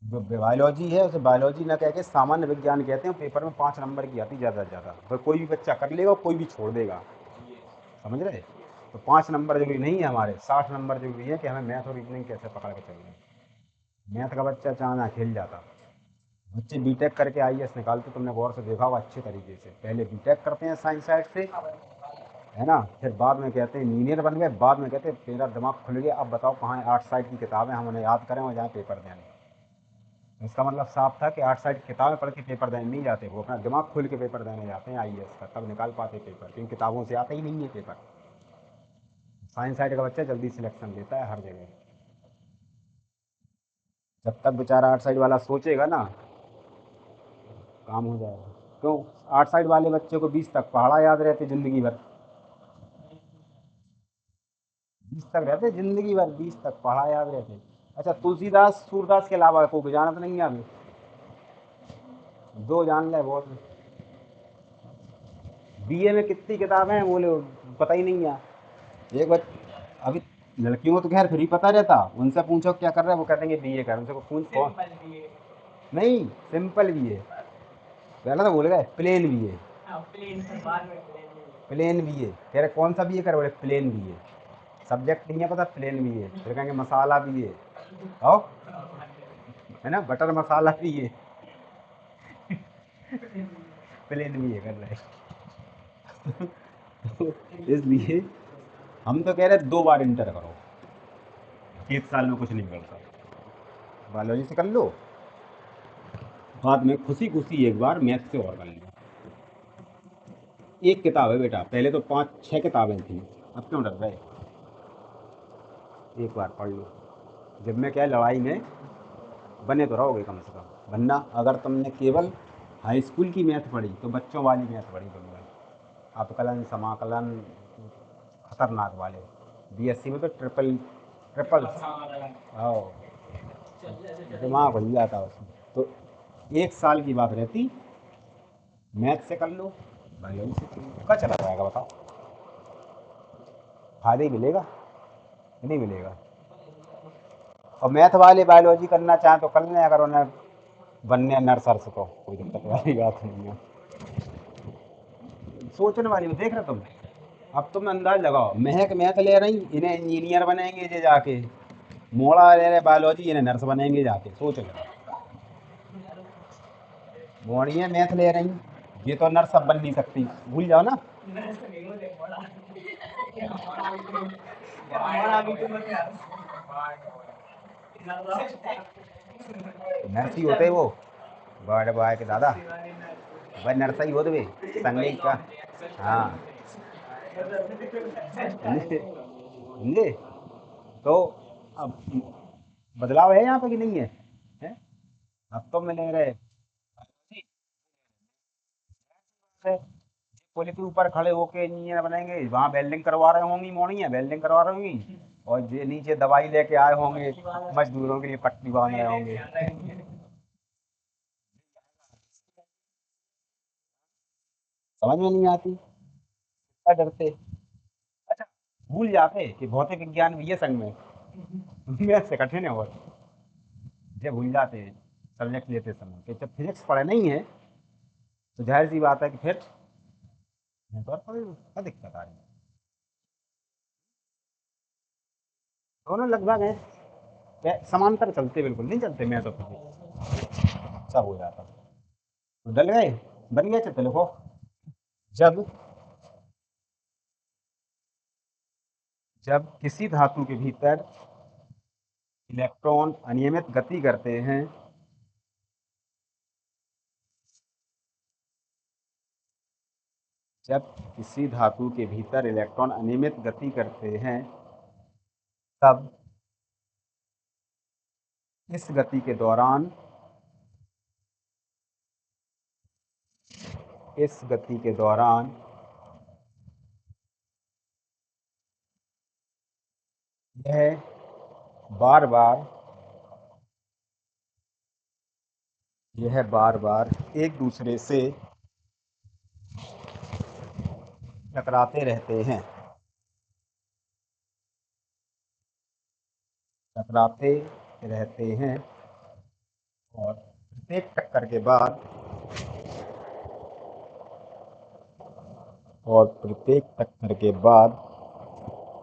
जो बायोलॉजी है उसे बायोलॉजी ना कह के सामान्य विज्ञान कहते हैं, पेपर में 5 नंबर की आती ज़्यादा से ज़्यादा, तो कोई भी बच्चा कर लेगा, कोई भी छोड़ देगा, समझ रहे। तो 5 नंबर जरूरी नहीं है हमारे, 60 नंबर जरूरी है कि हमें मैथ और रीजनिंग कैसे पकड़ के चलना है। मैथ का बच्चा चाहना खेल जाता, बच्चे बीटेक करके आईएएस निकालते, तुमने गौर से देखा होगा अच्छे तरीके से, पहले बीटेक करते हैं साइंस साइड से, है ना, फिर बाद में कहते हैं इंजीनियर बन गए, बाद में कहते हैं मेरा दिमाग खुल गया, अब बताओ कहाँ है 8 साइड की किताबें, हम उन्हें याद करें और जाएँ पेपर देने। इसका मतलब साफ था कि 8 साइड किताबें पढ़ के पेपर देने नहीं जाते, वो अपना दिमाग खोल के पेपर देने जाते हैं आईएएस का, तब निकाल पाते पेपर, क्योंकि किताबों से आता ही नहीं है पेपर। साइंस साइड का बच्चा जल्दी सिलेक्शन लेता है हर जगह, जब तक बेचारा 8 साइड वाला सोचेगा ना, काम हो जाएगा। क्यों, 8 साइड वाले बच्चे को 20 तक पहाड़ा याद रहते ज़िंदगी भर, 20 तक रहते ज़िंदगी भर, 20 तक पहाड़ा याद रहते। अच्छा तुलसीदास सूरदास के अलावा कोई जानत नहीं है अभी, दो जान ले बहुत। बीए में कितनी किताबें हैं बोले, पता ही नहीं है। एक बार अभी लड़कियों को तो खैर फिर ही पता रहता, उनसे पूछो क्या कर रहा है, वो कहते हैं बीए कर, उनसे पूछ कौन, नहीं सिंपल बीए, पहले तो बोल गए प्लेन बीए, प्लेन बीए कह रहे कौन सा बीए कर, बोले प्लेन बीए, सब्जेक्ट नहीं है पता, प्लेन बीए, फिर कहेंगे मसाला बीए, आओ, है ना, बटर मसाला बीए, प्लेन बीए कर रहे हैं। तो इसलिए हम तो कह रहे 2 बार इंटर करो, 1 साल में कुछ नहीं करता, बायोलॉजी से कर लो, बाद में खुशी खुशी एक बार मैथ से और कर लिया। एक किताब है बेटा, पहले तो 5-6 किताबें थी, अब क्यों डर रहे, एक बार पढ़ लो, जब मैं क्या लड़ाई में बने तो रहोगे कम से कम, वरना अगर तुमने केवल हाई स्कूल की मैथ पढ़ी तो बच्चों वाली मैथ पढ़ी तुमने, अपकलन समाकलन खतरनाक वाले, बीएससी में तो ट्रिपल ट्रिपल, आओ दिमाग हिल जाता उसमें। तो 1 साल की बात रहती, मैथ से कर लो, बायोलॉजी से कर लो, क्या चला जाएगा बताओ, फायदा ही मिलेगा कि नहीं मिलेगा। और मैथ वाले बायोलॉजी करना चाहें तो कर लें, अगर उन्हें बनने नर्सर्स को कोई दिक्कत वाली बात नहीं है, सोचने वाली देख रहे तुम। अब तुम अंदाज लगाओ, महक मैथ ले रही, इन्हें इंजीनियर बनेंगे ये जाके, मोड़ा ले रहे बायोलॉजी, इन्हें नर्स बनेंगे जाके, सोच लो। मोड़िए मैथ ले रही, ये तो नर्स अब बन नहीं सकती, भूल जाओ ना। नर्स ही होते वो, बड़े बॉय के दादा, भाई नर्स ही होते वे, संगे का, हाँ, समझे समझे? तो अब बदलाव है यहाँ पे कि नहीं है, हैं? अब तो मिले रहे पुल के ऊपर खड़े होके इंजीनियर बनेंगे, वहाँ वेल्डिंग करवा रहे होंगी, मोड़ियाँ वेल्डिंग करवा रही होंगी, और जे नीचे दवाई लेके आए होंगे, मजदूरों के लिए पट्टी बांध रहे होंगे, समझ में नहीं आती, क्या डरते। अच्छा भूल जाते कि भौतिक विज्ञान भी है संग में, मैथ से कठिन है और, ये भूल जाते सब्जेक्ट लेते समय कि जब फिजिक्स पढ़े नहीं है तो जाहिर सी बात है कि फिर नेटवर्क पर क्या दिक्कत आ रही है। दोनों लगभग है, समांतर चलते, बिल्कुल नहीं चलते, मैं तो फिर सब हो जाता। तो डल गए, बन गया चित्र लिखो। जब जब किसी धातु के भीतर इलेक्ट्रॉन अनियमित गति करते हैं, जब किसी धातु के भीतर इलेक्ट्रॉन अनियमित गति करते हैं, तब इस गति के दौरान इस गति के दौरान यह बार बार यह बार बार एक दूसरे से टकराते रहते हैं, टकराते रहते हैं, और प्रत्येक टक्कर के बाद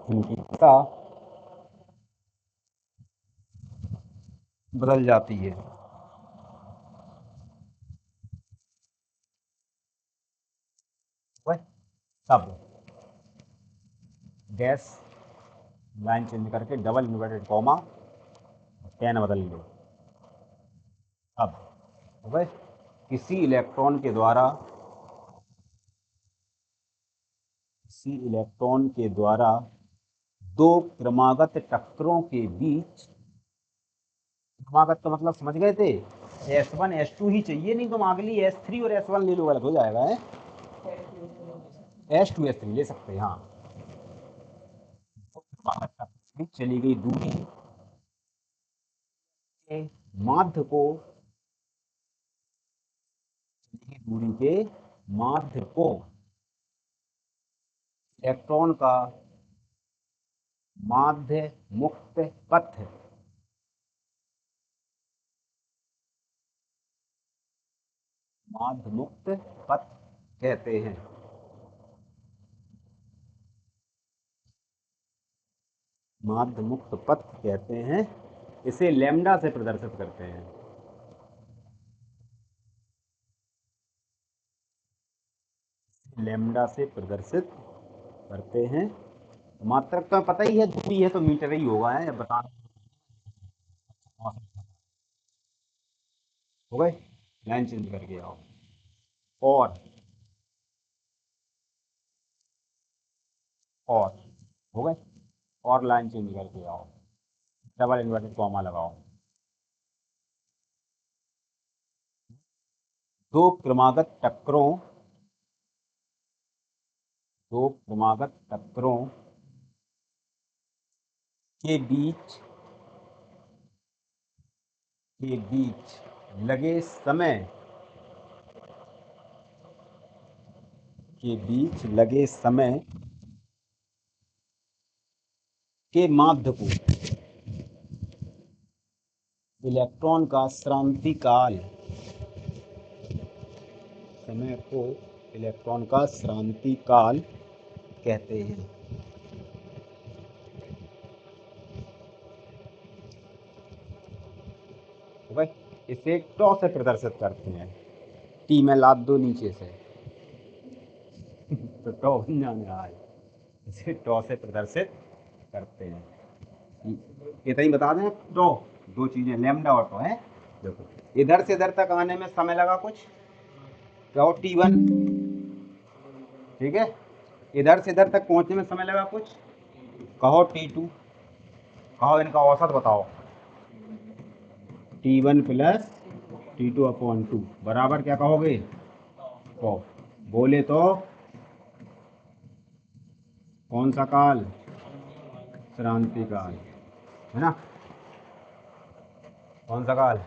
उनकी दिशा बदल जाती है। वह तब गैस लाइन चेंज करके डबल इन्वर्टेड कॉमा टेन बदल लो। अब वह किसी इलेक्ट्रॉन के द्वारा दो क्रमागत टक्करों के बीच, क्रमागत का मतलब समझ गए थे, S1 S2 ही चाहिए, नहीं तुम अगली S3 और S1 ले लो, गलत हो जाएगा है। S2 S3 ले सकते हैं, हाँ। चली गई दूरी के माध्य को इलेक्ट्रॉन का माध्य मुक्त पथ कहते हैं। माध्य मुक्त पथ कहते हैं। इसे लैम्डा से प्रदर्शित करते हैं। लैम्डा से प्रदर्शित करते हैं। मात्रक तो पता ही है, दूरी है तो मीटर ही होगा, है बता हो गए। लाइन चेंज करके आओ, और और हो गए, और लाइन चेंज करके आओ, डबल इन्वर्टेड कॉमा लगाओ। दो क्रमागत टक्करों के बीच लगे समय के माध्य को इलेक्ट्रॉन का श्रांति काल कहते हैं। इसे टॉ से प्रदर्शित करते हैं। टी में लाद दो नीचे से तो टॉ बन जाने रहा है। इसे टॉ से प्रदर्शित करते हैं। इतना ही बता दें, टॉ दो चीजें, लैम्डा और टॉ है। देखो, इधर से इधर तक आने में समय लगा कुछ, कहो T1, ठीक है। इधर से इधर तक पहुंचने में समय लगा कुछ, कहो T2। कहो इनका औसत बताओ। T1 प्लस T2 अपॉन 2 बराबर क्या कहोगे, तो बोले तो कौन सा काल, श्रांति काल, है ना। कौन सा काल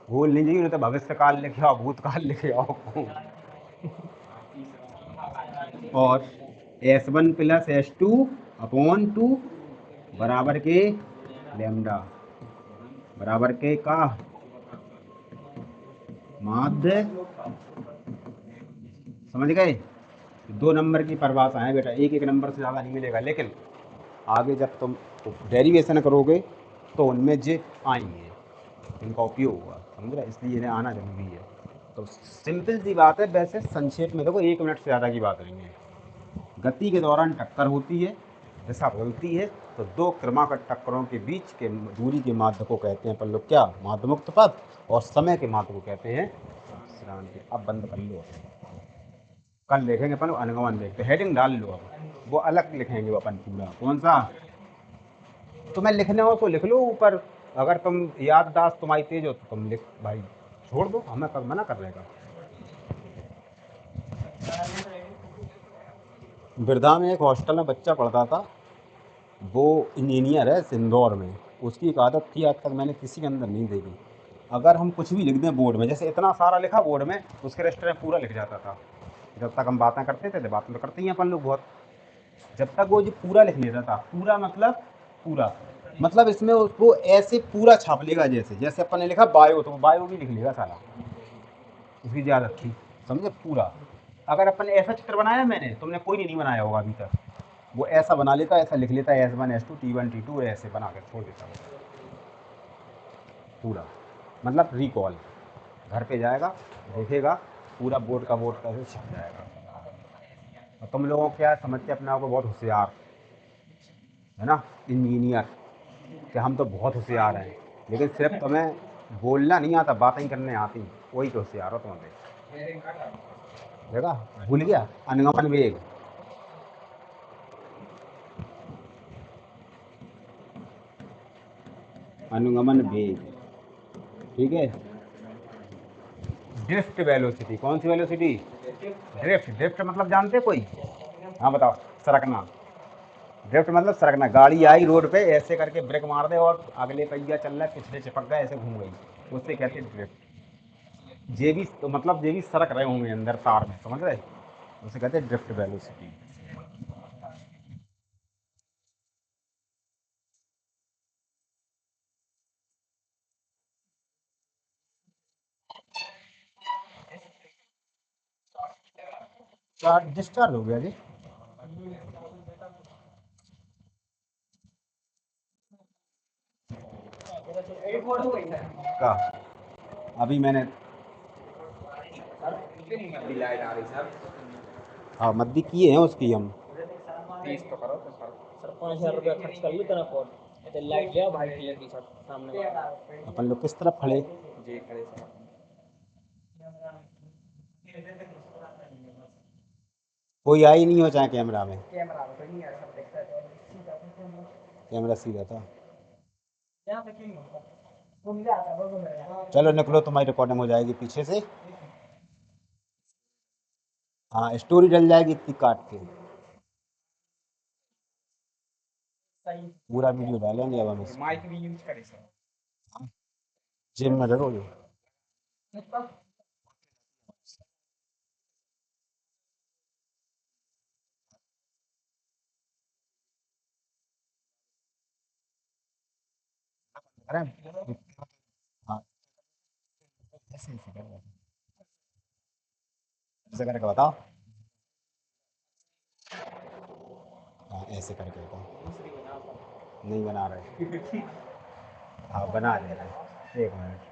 भूल नहीं चाहिए, तो भविष्य काल लिखे आओ, भूतकाल लिखे आओ। और S1 प्लस S2 अपॉन 2 बराबर के लैम्डा, बराबर के का माध्य समझ गए? 2 नंबर की परिभाषा है बेटा, एक एक नंबर से ज़्यादा नहीं मिलेगा, लेकिन आगे जब तुम डेरिवेशन करोगे तो उनमें जे आएंगे, इनका उपयोग होगा, समझ रहे? इसलिए इन्हें आना जरूरी है। तो सिंपल सी बात है, वैसे संक्षेप में देखो 1 मिनट से ज़्यादा की बात नहीं है। गति के दौरान टक्कर होती है, दिशा बदलती है, तो 2 क्रमागत टक्करों के बीच के दूरी के माध्य को कहते हैं अपन लोग क्या? माध्यमुक्त पथ। और समय के माध्य को कहते हैं श्रांति। अब बंद कर लो, कल देखेंगे अपन अनुगमन देखते, हेडिंग डाल लो, अब वो अलग लिखेंगे वो अपन पूरा। कौन सा तुम्हें लिखने हो तो लिख लो ऊपर, अगर तुम याददाश्त तुम्हारी तेज हो तो तुम लिख भाई, छोड़ दो, हमें कब मना कर रहेगा। बिरधा में एक हॉस्टल में बच्चा पढ़ता था, वो इंजीनियर है इंदौर में। उसकी एक आदत थी, आज तक मैंने किसी के अंदर नहीं देखी। अगर हम कुछ भी लिख दें बोर्ड में, जैसे इतना सारा लिखा बोर्ड में, उसके रजिस्टर में पूरा लिख जाता था। जब तक हम बातें करते थे, बातें तो करते ही हैं अपन लोग बहुत, जब तक वो जो पूरा लिख लेता था, पूरा मतलब पूरा, मतलब इसमें उसको ऐसे पूरा छाप लेगा, जैसे जैसे अपन ने लिखा बायो, तो बायो भी लिख लेगा साला, उसकी ज़्यादा थी, समझे? पूरा। अगर अपन ने ऐसा चित्र बनाया, मैंने, तुमने कोई नहीं बनाया होगा अभी तक, वो ऐसा बना लेता, ऐसा लिख लेता, S1 S2 T1 T2, ऐसे बना के छोड़ देता वो पूरा, मतलब रिकॉल। घर पे जाएगा, देखेगा, पूरा बोर्ड का ऐसे छप जाएगा। और तुम लोगों को क्या समझते अपने आप को बहुत होशियार, है ना, इंजीनियर, कि हम तो बहुत होशियार हैं, लेकिन सिर्फ तुम्हें बोलना नहीं आता, बातें करने आती, वही तो होशियार हो तुम्हें। देखा, भूल गया अनुगमन वेग। अनुगमन वेग, ठीक है। ड्रिफ्ट वेलोसिटी, कौन सी वेलोसिटी? ड्रिफ्ट। ड्रिफ्ट मतलब जानते कोई? हाँ बताओ। सरकना। ड्रिफ्ट मतलब सरकना, गाड़ी आई रोड पे, ऐसे करके ब्रेक मार दे और अगले पहिया चल रहा है, पिछले चिपक गए, ऐसे घूम गई, उससे कहते हैं ड्रिफ्ट। ये भी तो मतलब, ये भी सरक रहे होंगे अंदर तार में, समझ रहे? उसे कहते हैं ड्रिफ्ट वेलोसिटी। चार्ज डिस्चार्ज हो गया जी। का अभी मैंने, हाँ मद्दी किए हैं उसकी हम। 30 तो करो तो सर। 5,000 रुपया खर्च कर लो तेरा फोन, तो लाइट ले भाई कलर की शर्ट सामने वाला। अपन लोग किस तरफ खड़े? जी खड़े सर। कोई आई नहीं हो चाहे कैमरा में? कैमरा में तो नहीं आ रहा, सब देखता है। कैमरा सीधा था। यहाँ पे क्यों नहीं होता? घूम जाता है, वो घूम रहा है। चलो निकलो, तुम्हारी रिकॉर्डिंग हो जाएगी पीछे से। हाँ स्टोरी डल जाएगी इतनी काट के, सही। पूरा वीडियो डालेंगे अब हम इसको। माइक भी यूज करे सर। जिम में डरोगे? अरे हाँ, ऐसे ऐसे करो, ऐसे करके बताओ। हाँ ऐसे करके बताओ। नहीं बना रहे? हाँ बना दे रहे, एक मिनट।